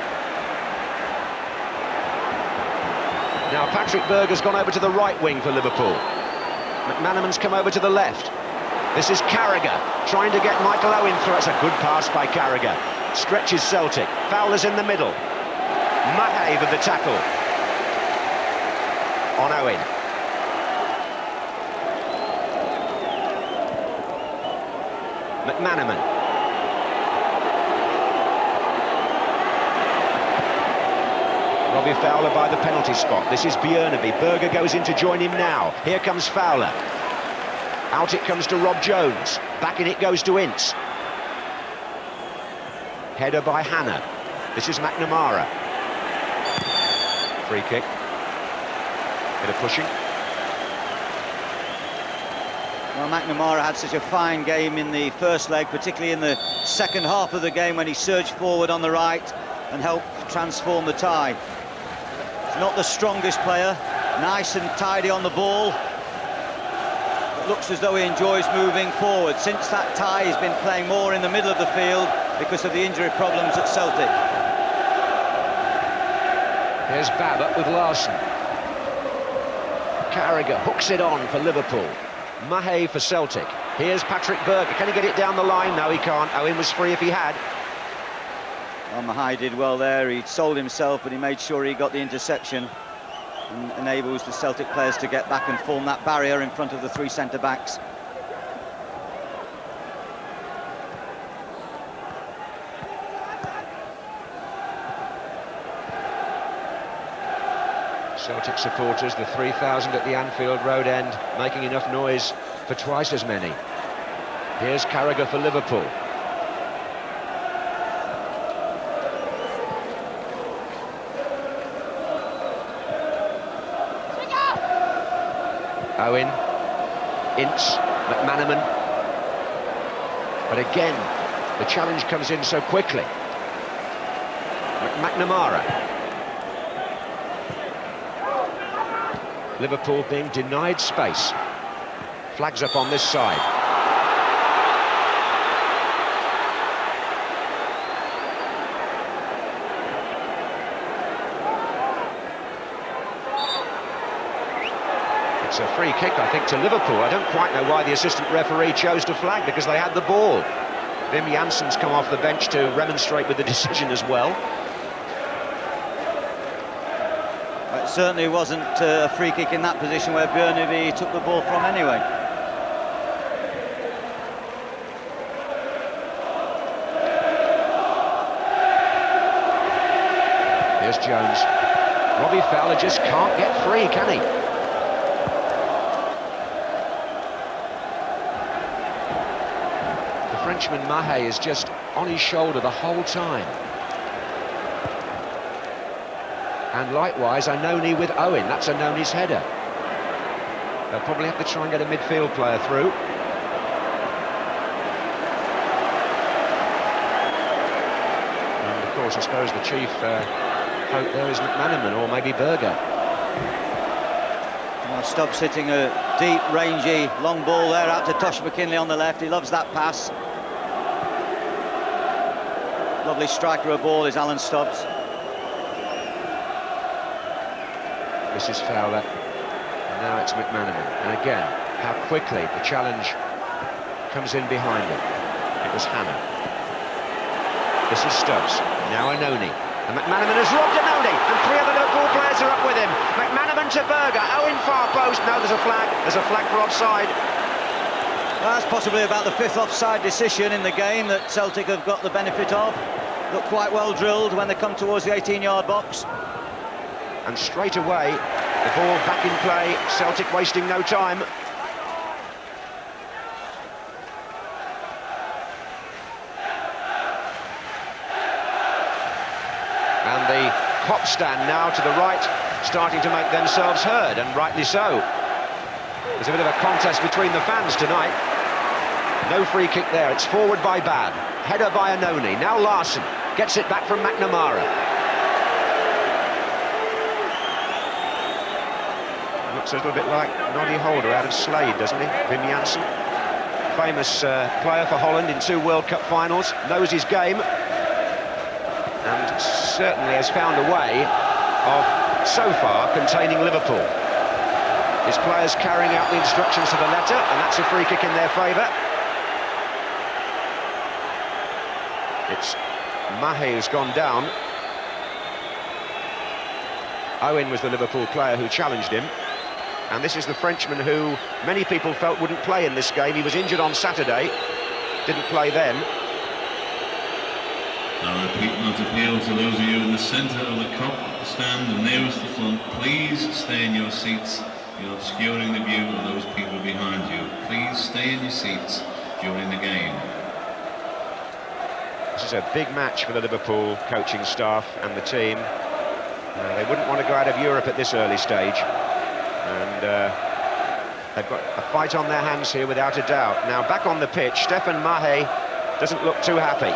Now Patrick Berger's gone over to the right wing for Liverpool. McManaman's come over to the left. This is Carragher trying to get Michael Owen through. It's a good pass by Carragher. Stretches Celtic. Fowler's in the middle. Mahe with the tackle on Owen. McManaman. Robbie Fowler by the penalty spot. This is Bjornebye. Berger goes in to join him now. Here comes Fowler. Out it comes to Rob Jones. Back in it goes to Ince. Header by Hannah. This is McNamara. Free kick. Bit of pushing. Well, McNamara had such a fine game in the first leg, particularly in the second half of the game when he surged forward on the right and helped transform the tie. He's not the strongest player, nice and tidy on the ball. It looks as though he enjoys moving forward. Since that tie, he's been playing more in the middle of the field because of the injury problems at Celtic. Here's Babb up with Larsson. Carragher hooks it on for Liverpool. Mahe for Celtic. Here's Patrick Berger. Can he get it down the line? No, he can't. Owen was free if he had. Well, Mahe did well there. He sold himself, but he made sure he got the interception and enables the Celtic players to get back and form that barrier in front of the three centre-backs. Celtic supporters, the 3,000 at the Anfield Road end, making enough noise for twice as many. Here's Carragher for Liverpool. Owen, Ince, McManaman. But again, the challenge comes in so quickly. McNamara. Liverpool being denied space. Flags up on this side. It's a free kick, I think, to Liverpool. I don't quite know why the assistant referee chose to flag, because they had the ball. Wim Jansen's come off the bench to remonstrate with the decision as well. It certainly wasn't a free kick in that position where Bjornebye took the ball from anyway. Here's Jones. Robbie Fowler just can't get free, can he? The Frenchman Mahe is just on his shoulder the whole time. And likewise, Annoni with Owen. That's Annoni's header. They'll probably have to try and get a midfield player through. And of course, I suppose the chief hope there is McManaman or maybe Berger. Well, Stubbs hitting a deep, rangy, long ball there out to Tosh McKinlay on the left. He loves that pass. Lovely striker of ball is Alan Stubbs. This is Fowler. And now it's McManaman. And again, how quickly the challenge comes in behind him. It was Hannah. This is Stubbs. Now Annoni. And McManaman has robbed Annoni, and 3 of the Liverpool players are up with him. McManaman to Berger. Owen far post. No, there's a flag. There's a flag for offside. Well, that's possibly about the 5th offside decision in the game that Celtic have got the benefit of. Look quite well drilled when they come towards the 18-yard box. And straight away, the ball back in play. Celtic wasting no time. And the Kop stand now to the right, starting to make themselves heard, and rightly so. There's a bit of a contest between the fans tonight. No free kick there, it's forward by Babb. Header by Annoni, now Larsson gets it back from McNamara. Looks a little bit like Noddy Holder out of Slade, doesn't he? Wim Jansen, famous player for Holland in 2 World Cup finals, knows his game. And certainly has found a way of, so far, containing Liverpool. His players carrying out the instructions to the letter, and that's a free kick in their favour. It's Mahe who's gone down. Owen was the Liverpool player who challenged him. And this is the Frenchman who many people felt wouldn't play in this game. He was injured on Saturday, didn't play then. I repeat not appeal to those of you in the centre of the Kop stand and nearest the front. Please stay in your seats. You're obscuring the view of those people behind you. Please stay in your seats during the game. This is a big match for the Liverpool coaching staff and the team. They wouldn't want to go out of Europe at this early stage. And they've got a fight on their hands here without a doubt. Now back on the pitch, Stefan Mahe doesn't look too happy.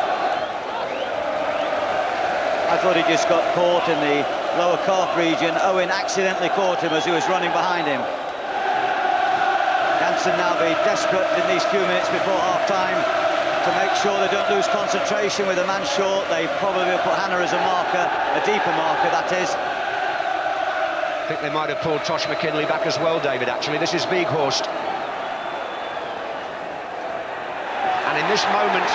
I thought he just got caught in the lower calf region. Owen accidentally caught him as he was running behind him. Jansen now be desperate in these few minutes before half-time to make sure they don't lose concentration with a man short. They probably will put Hannah as a marker, a deeper marker, that is. I think they might have pulled Tosh McKinlay back as well, David, actually. This is Wieghorst. And in this moment,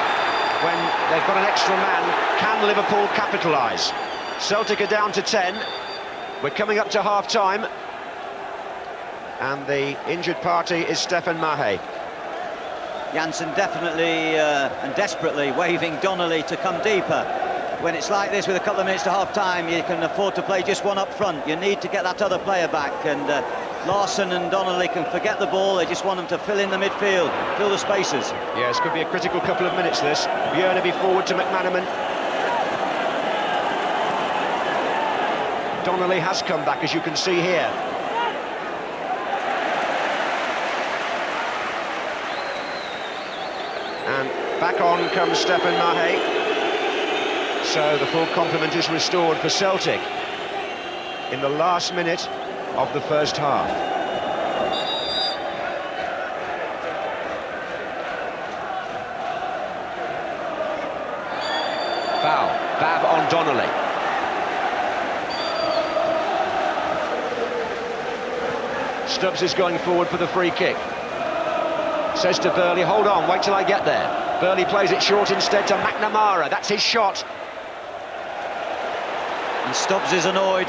when they've got an extra man, can Liverpool capitalise? Celtic are down to 10. We're coming up to half-time. And the injured party is Stefan Mahe. Jansen definitely and desperately waving Donnelly to come deeper. When it's like this with a couple of minutes to half-time, you can afford to play just one up front. You need to get that other player back, and Larsson and Donnelly can forget the ball. They just want them to fill in the midfield, fill the spaces. Yes, could be a critical couple of minutes, this. Bjornebye forward to McManaman. Donnelly has come back, as you can see here. And back on comes Stefan Mahe. So the full complement is restored for Celtic in the last minute of the first half. Foul. Babb on Donnelly. Stubbs is going forward for the free kick. Says to Burley, hold on, wait till I get there. Burley plays it short instead to McNamara. That's his shot. And Stubbs is annoyed.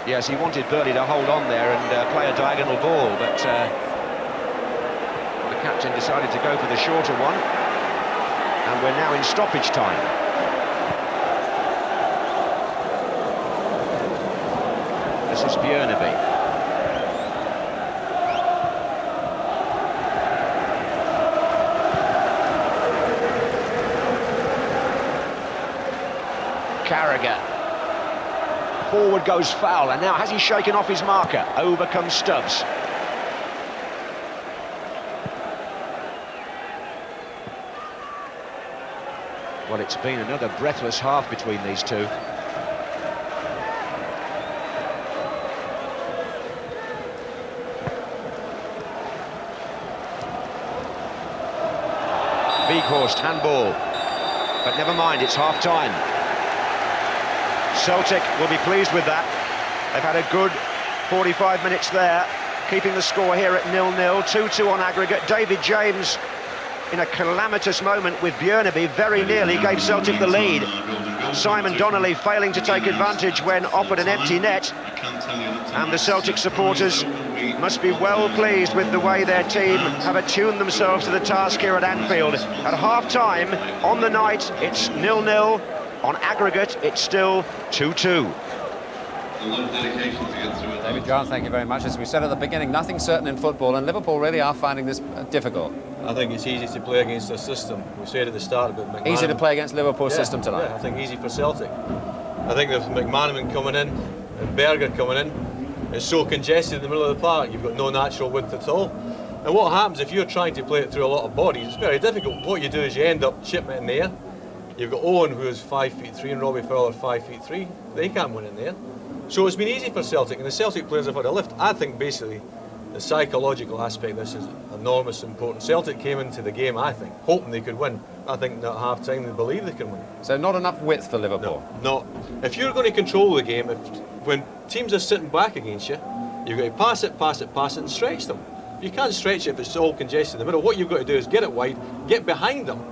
Yes, he wanted Burley to hold on there and play a diagonal ball, but the captain decided to go for the shorter one. And we're now in stoppage time. This is Bjornebye. Carragher. Forward goes Fowler. Now, has he shaken off his marker? Over comes Stubbs. Well, it's been another breathless half between these two. Wieghorst, handball. But never mind, it's half-time. Celtic will be pleased with that. They've had a good 45 minutes there, keeping the score here at 0-0, 2-2 on aggregate. David James, in a calamitous moment with Bjornebye, very nearly gave Celtic the lead. Simon Donnelly failing to take advantage when offered an empty net. And the Celtic supporters must be well pleased with the way their team have attuned themselves to the task here at Anfield. At half-time, on the night, it's 0-0. On aggregate, it's still 2-2. David John, thank you very much. As we said at the beginning, nothing's certain in football, and Liverpool really are finding this difficult. I think it's easy to play against the system. We said at the start about McManaman. Easy to play against Liverpool's system tonight. Yeah, I think easy for Celtic. I think with McManaman coming in and Berger coming in, it's so congested in the middle of the park, you've got no natural width at all. And what happens if you're trying to play it through a lot of bodies, it's very difficult. What you do is you end up chipping it in the air. You've got Owen, who is 5'3", and Robbie Fowler 5'3". They can't win in there. So it's been easy for Celtic, and the Celtic players have had a lift. I think basically the psychological aspect of this is enormous important. Celtic came into the game, I think, hoping they could win. I think at half-time they believe they can win. So not enough width for Liverpool? No. If you're going to control the game, when teams are sitting back against you, you've got to pass it, and stretch them. You can't stretch it if it's all congested in the middle. What you've got to do is get it wide, get behind them,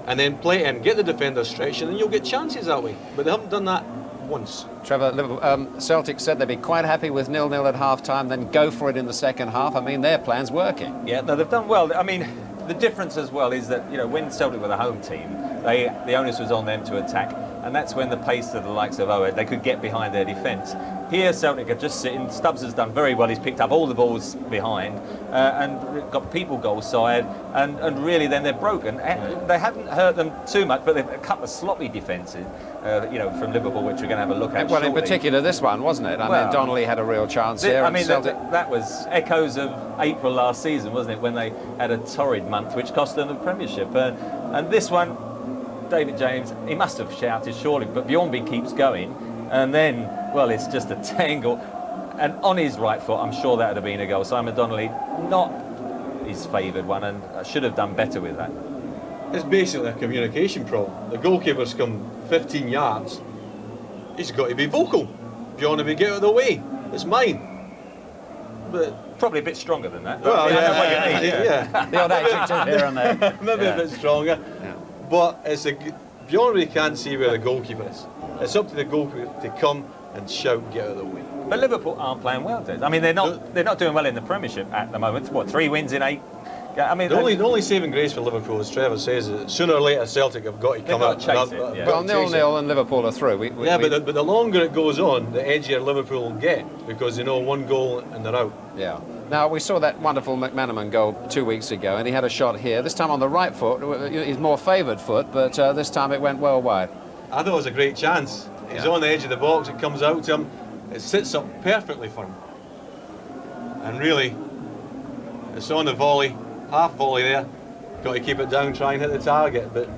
and then play in, get the defenders stretched, and then you'll get chances that way. But they haven't done that once. Trevor, Celtic said they'd be quite happy with 0-0 at half-time, then go for it in the second half. I mean, their plan's working. Yeah, no, they've done well. I mean, the difference as well is that, you know, when Celtic were the home team, the onus was on them to attack, and that's when the pace of the likes of Owen, they could get behind their defence. Here, Celtic are just sitting. Stubbs has done very well. He's picked up all the balls behind and got people goal side, and really then they're broken. And they haven't hurt them too much, but they've a couple of sloppy defences, you know, from Liverpool, which we're going to have a look at. Well, shortly. In particular, this one, wasn't it? I mean, Donnelly had a real chance here. I mean, that was echoes of April last season, wasn't it, when they had a torrid month, which cost them the Premiership. And this one, David James, he must have shouted surely, but Bjornebye keeps going, and then, well, it's just a tangle, and on his right foot, I'm sure that would have been a goal. Simon Donnelly, not his favoured one, and should have done better with that. It's basically a communication problem. The goalkeeper's come 15 yards. He's got to be vocal. Bjornebye, get out of the way. It's mine. But probably a bit stronger than that. Well, yeah. The odd adjective here and there. Maybe a bit stronger. Yeah. But Bjornebye can't see where the goalkeeper is. It's up to the goalkeeper to come and shout, get out of the way. But Liverpool aren't playing well, Des. I mean, they're not doing well in the Premiership at the moment. What, 3 wins in 8? I mean, the only saving grace for Liverpool, as Trevor says, is that sooner or later Celtic have got to come out. Chase it, yeah. Well, 0-0 and Liverpool are through. But the longer it goes on, the edgier Liverpool will get, because they know one goal and they're out. Yeah. Now, we saw that wonderful McManaman goal 2 weeks ago, and he had a shot here. This time on the right foot, his more favoured foot, but this time it went well wide. I thought it was a great chance. He's on the edge of the box, it comes out to him, it sits up perfectly for him. And really, it's on the volley, half volley there. Got to keep it down, try and hit the target, but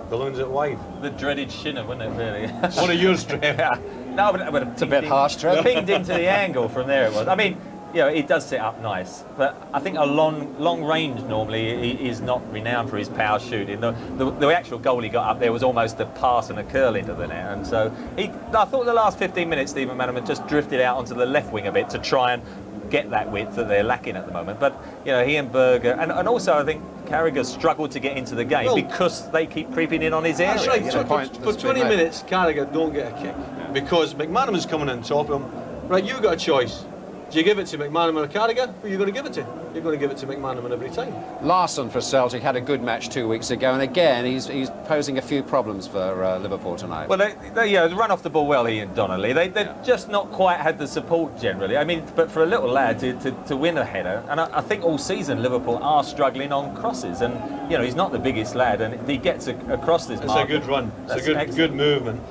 balloons it wide. The dreaded shinner, wasn't it, really? One of yours, Trev. Yeah. No, but it's a bit harsh, Trev. Pinged into the angle from there it was. I mean, you know, it does sit up nice, but I think a long range normally is not renowned for his power shooting. The actual goal he got up there was almost a pass and a curl into the net, and so I thought the last 15 minutes Stephen McManaman just drifted out onto the left wing a bit to try and get that width that they're lacking at the moment. But you know, he and Berger, and also I think Carragher struggled to get into the game because they keep creeping in on his area. That's right. You know, for 20 minutes, Carragher don't get a kick because McManaman's coming in top of him. Right, you've got a choice. Do you give it to McManaman or Carragher? Who are you going to give it to? You're going to give it to McManaman every time. Larsson for Celtic had a good match 2 weeks ago, and again he's posing a few problems for Liverpool tonight. Well, they run off the ball well, he and Donnelly. They've just not quite had the support generally. I mean, but for a little lad to win a header, and I think all season Liverpool are struggling on crosses, and you know, he's not the biggest lad, and he gets across this mark. It's a good run. It's a good movement.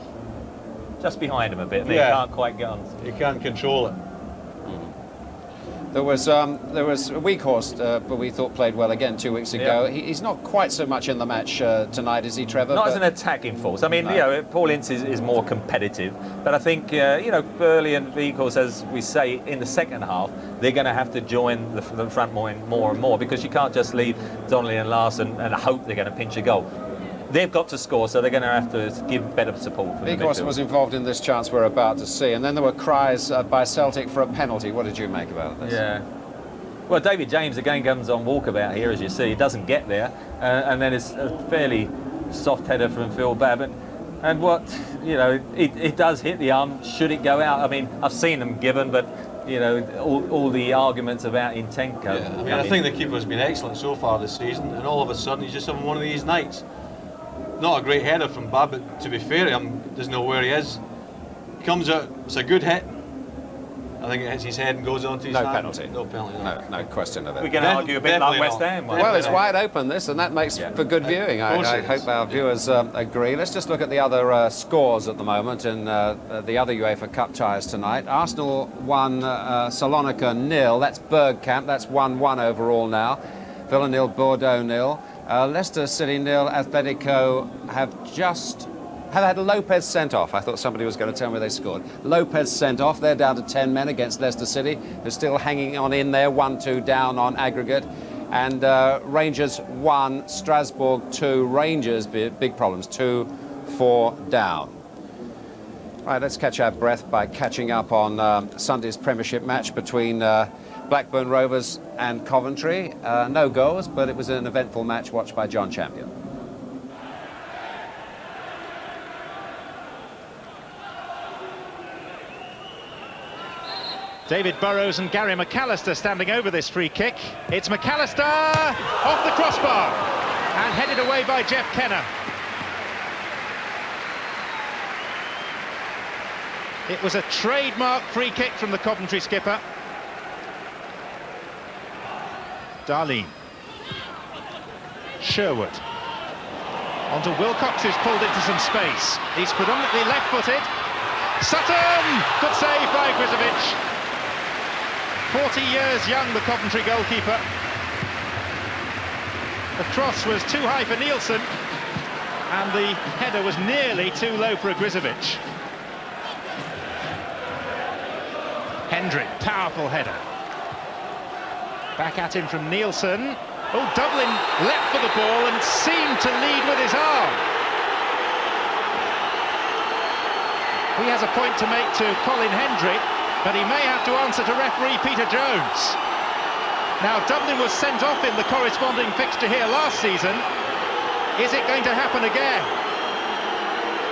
just behind him a bit, and he Yeah. can't quite get on. You can't control it. There was Wieghorst, but we thought played well again 2 weeks ago. Yeah. He's not quite so much in the match tonight, is he, Trevor? Not as an attacking force. I mean, No. you know, Paul Ince is more competitive, but I think, you know, Burley and Wieghorst, as we say, in the second half, they're going to have to join the front more and more, because you can't just leave Donnelly and Larsson and hope they're going to pinch a goal. They've got to score, so they're going to have to give better support. Wieghorst was involved in this chance we're about to see, and then there were cries by Celtic for a penalty. What did you make about this? Yeah. Well, David James again comes on walkabout here, as you see. He doesn't get there, and then it's a fairly soft header from Phil Babb. And what, you know, it does hit the arm. Should it go out? I mean, I've seen them given, but, you know, all the arguments about intent go. Yeah, I mean, I think the keeper's been excellent so far this season, and all of a sudden he's just having one of these nights. Not a great header from Babb, but to be fair to him, doesn't know where he is. Comes out, it's a good hit. I think it hits his head and goes onto his hand. Penalty. No penalty. No question of it. We can argue a bit like West Ham. Well, it's wide open, this, and that makes for good viewing. I hope our viewers agree. Let's just look at the other scores at the moment in the other UEFA Cup ties tonight. Arsenal 1, Salonika 0. That's Bergkamp. That's 1-1 overall now. Villa 0, Bordeaux 0. Leicester City 0. Atletico have had Lopez sent off. I thought somebody was going to tell me they scored. Lopez sent off. They're down to 10 men against Leicester City. They're still hanging on in there, 1-2 down on aggregate. And Rangers 1, Strasbourg 2. Rangers, big problems, 2-4 down. Right, let's catch our breath by catching up on Sunday's Premiership match between Blackburn Rovers and Coventry. No goals, but it was an eventful match watched by John Champion. David Burrows and Gary McAllister standing over this free kick. It's McAllister off the crossbar and headed away by Jeff Kenner. It was a trademark free kick from the Coventry skipper. Darlene. Sherwood. Onto Wilcox, who's pulled into some space. He's predominantly left-footed. Sutton! Good save by Grizovic. 40 years young, the Coventry goalkeeper. The cross was too high for Nielson, and the header was nearly too low for Grizovic. Hendrick, powerful header. Back at him from Nielson. Oh, Dublin leapt for the ball and seemed to lead with his arm. He has a point to make to Colin Hendrick, but he may have to answer to referee Peter Jones. Now, Dublin was sent off in the corresponding fixture here last season. Is it going to happen again?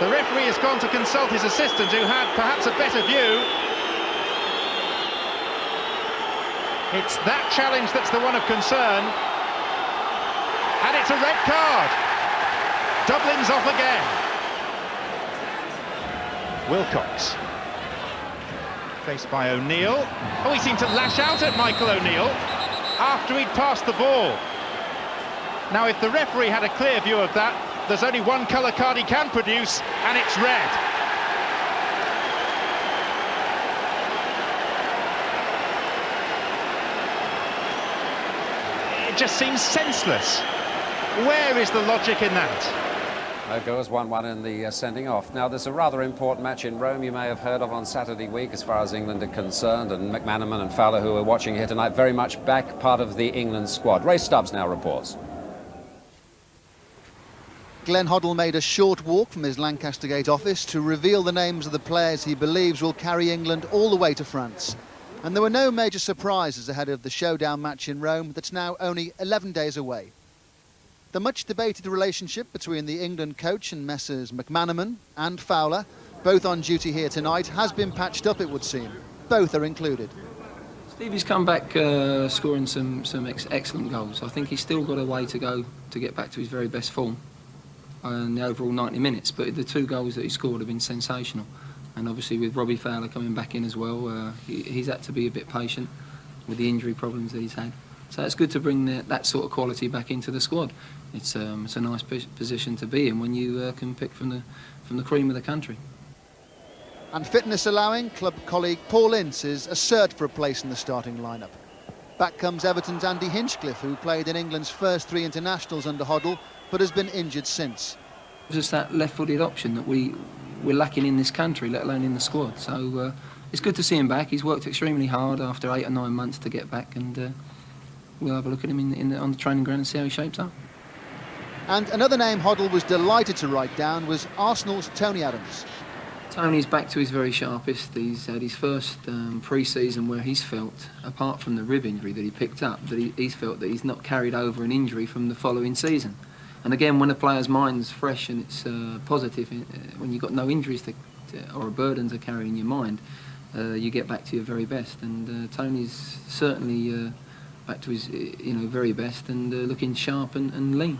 The referee has gone to consult his assistant, who had perhaps a better view. It's that challenge that's the one of concern. And it's a red card. Dublin's off again. Wilcox. Faced by O'Neill. Oh, he seemed to lash out at Michael O'Neill after he'd passed the ball. Now, if the referee had a clear view of that, there's only one colour card he can produce, and it's red. It just seems senseless. Where is the logic in that? No goals, 1-1 in the sending off. Now, there's a rather important match in Rome you may have heard of on Saturday week as far as England are concerned, and McManaman and Fowler, who are watching here tonight, very much back, part of the England squad. Ray Stubbs now reports. Glenn Hoddle made a short walk from his Lancaster Gate office to reveal the names of the players he believes will carry England all the way to France. And there were no major surprises ahead of the showdown match in Rome that's now only 11 days away. The much debated relationship between the England coach and Messrs McManaman and Fowler, both on duty here tonight, has been patched up, it would seem. Both are included. Stevie's come back scoring some excellent goals. I think he's still got a way to go to get back to his very best form in the overall 90 minutes, but the two goals that he scored have been sensational. And obviously with Robbie Fowler coming back in as well, he's had to be a bit patient with the injury problems that he's had. So it's good to bring that sort of quality back into the squad. It's a nice position to be in when you can pick from the cream of the country. And fitness allowing, club colleague Paul Ince is a cert for a place in the starting lineup. Back comes Everton's Andy Hinchcliffe, who played in England's first 3 internationals under Hoddle, but has been injured since. Just that left-footed option that we're lacking in this country, let alone in the squad. So it's good to see him back. He's worked extremely hard after 8 or 9 months to get back, and we'll have a look at him on the training ground and see how he shapes up. And another name Hoddle was delighted to write down was Arsenal's Tony Adams. Tony's back to his very sharpest. He's had his first pre-season where he's felt, apart from the rib injury that he picked up, that he's felt that he's not carried over an injury from the following season. And again, when a player's mind's fresh and it's positive, when you've got no injuries or a burden to carry in your mind, you get back to your very best. And Tony's certainly back to his very best and looking sharp and lean.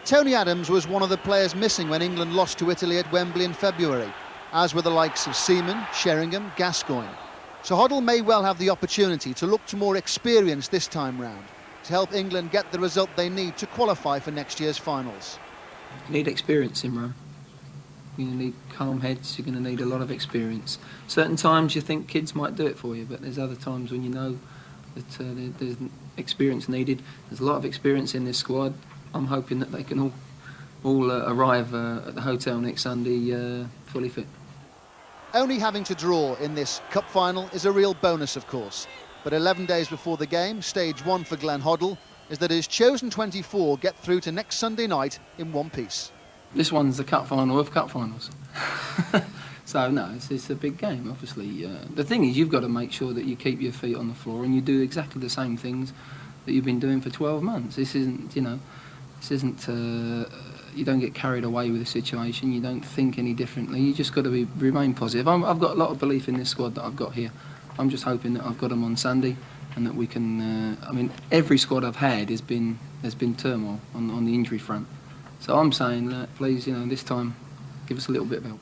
Tony Adams was one of the players missing when England lost to Italy at Wembley in February, as were the likes of Seaman, Sheringham, Gascoigne. So Hoddle may well have the opportunity to look to more experience this time round, to help England get the result they need to qualify for next year's finals. You need experience, Imran. You're going to need calm heads, you're going to need a lot of experience. Certain times you think kids might do it for you, but there's other times when you know that there's experience needed. There's a lot of experience in this squad. I'm hoping that they can all arrive at the hotel next Sunday fully fit. Only having to draw in this cup final is a real bonus, of course. But 11 days before the game, stage 1 for Glenn Hoddle is that his chosen 24 get through to next Sunday night in one piece. This one's the cup final of cup finals. So no, it's a big game, obviously. The thing is, you've got to make sure that you keep your feet on the floor and you do exactly the same things that you've been doing for 12 months. This isn't, you don't get carried away with the situation, you don't think any differently, you just got to remain positive. I've got a lot of belief in this squad that I've got here. I'm just hoping that I've got them on Sunday and that we can, every squad I've had has been turmoil on the injury front. So I'm saying, please, this time, give us a little bit of help.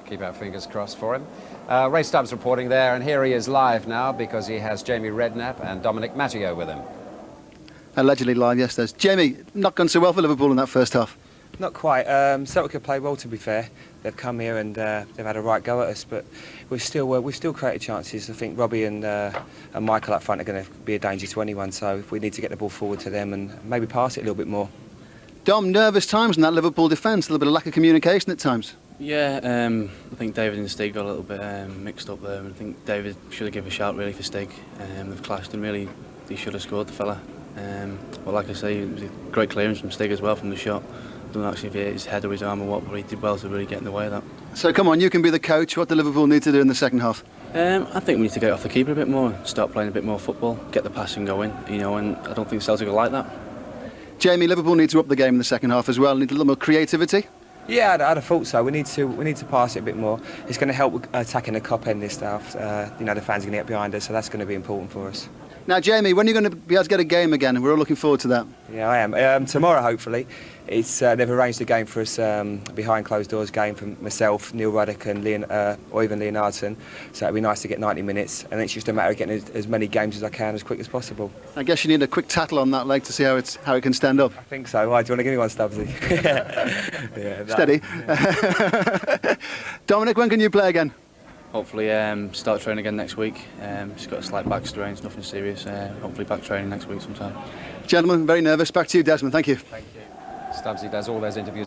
Keep our fingers crossed for him. Ray Stubbs reporting there, and here he is live now because he has Jamie Redknapp and Dominic Matteo with him. Allegedly live, yes, there's. Jamie, not gone so well for Liverpool in that first half. Not quite. Celtic have played well, to be fair. They've come here and they've had a right go at us, but we've still created chances. I think Robbie and Michael up front are going to be a danger to anyone, so we need to get the ball forward to them and maybe pass it a little bit more. Dom, nervous times in that Liverpool defence, a little bit of lack of communication at times. Yeah, I think David and Stig got a little bit mixed up there, and I think David should have given a shout really for Stig. They've clashed and really he should have scored, the fella. But like I say, it was a great clearance from Stig as well from the shot. I don't know actually if it hit his head or his arm or what, but he did well to really get in the way of that. So come on, you can be the coach. What do Liverpool need to do in the second half? I think we need to get off the keeper a bit more, start playing a bit more football, get the passing going, and I don't think Celtic will like that. Jamie, Liverpool need to up the game in the second half as well. Need a little more creativity. Yeah, I'd have thought so. We need to pass it a bit more. It's going to help attacking the Cup end this stuff. The fans are going to get behind us, so that's going to be important for us. Now, Jamie, when are you going to be able to get a game again? We're all looking forward to that. Yeah, I am. Tomorrow, hopefully. They've arranged a game for us, behind closed doors game for myself, Neil Ruddock and Owen Leonardson. So it'd be nice to get 90 minutes, and it's just a matter of getting as many games as I can as quick as possible. I guess you need a quick tattle on that leg to see how it can stand up. I think so. Why, do you want to give me one, Stubbsy? Yeah, steady. Dominic, when can you play again? Hopefully start training again next week. Just got a slight back strain, it's nothing serious. Hopefully back training next week sometime. Gentlemen, very nervous. Back to you, Desmond. Thank you. Thank you. Stubbsy does all those interviews.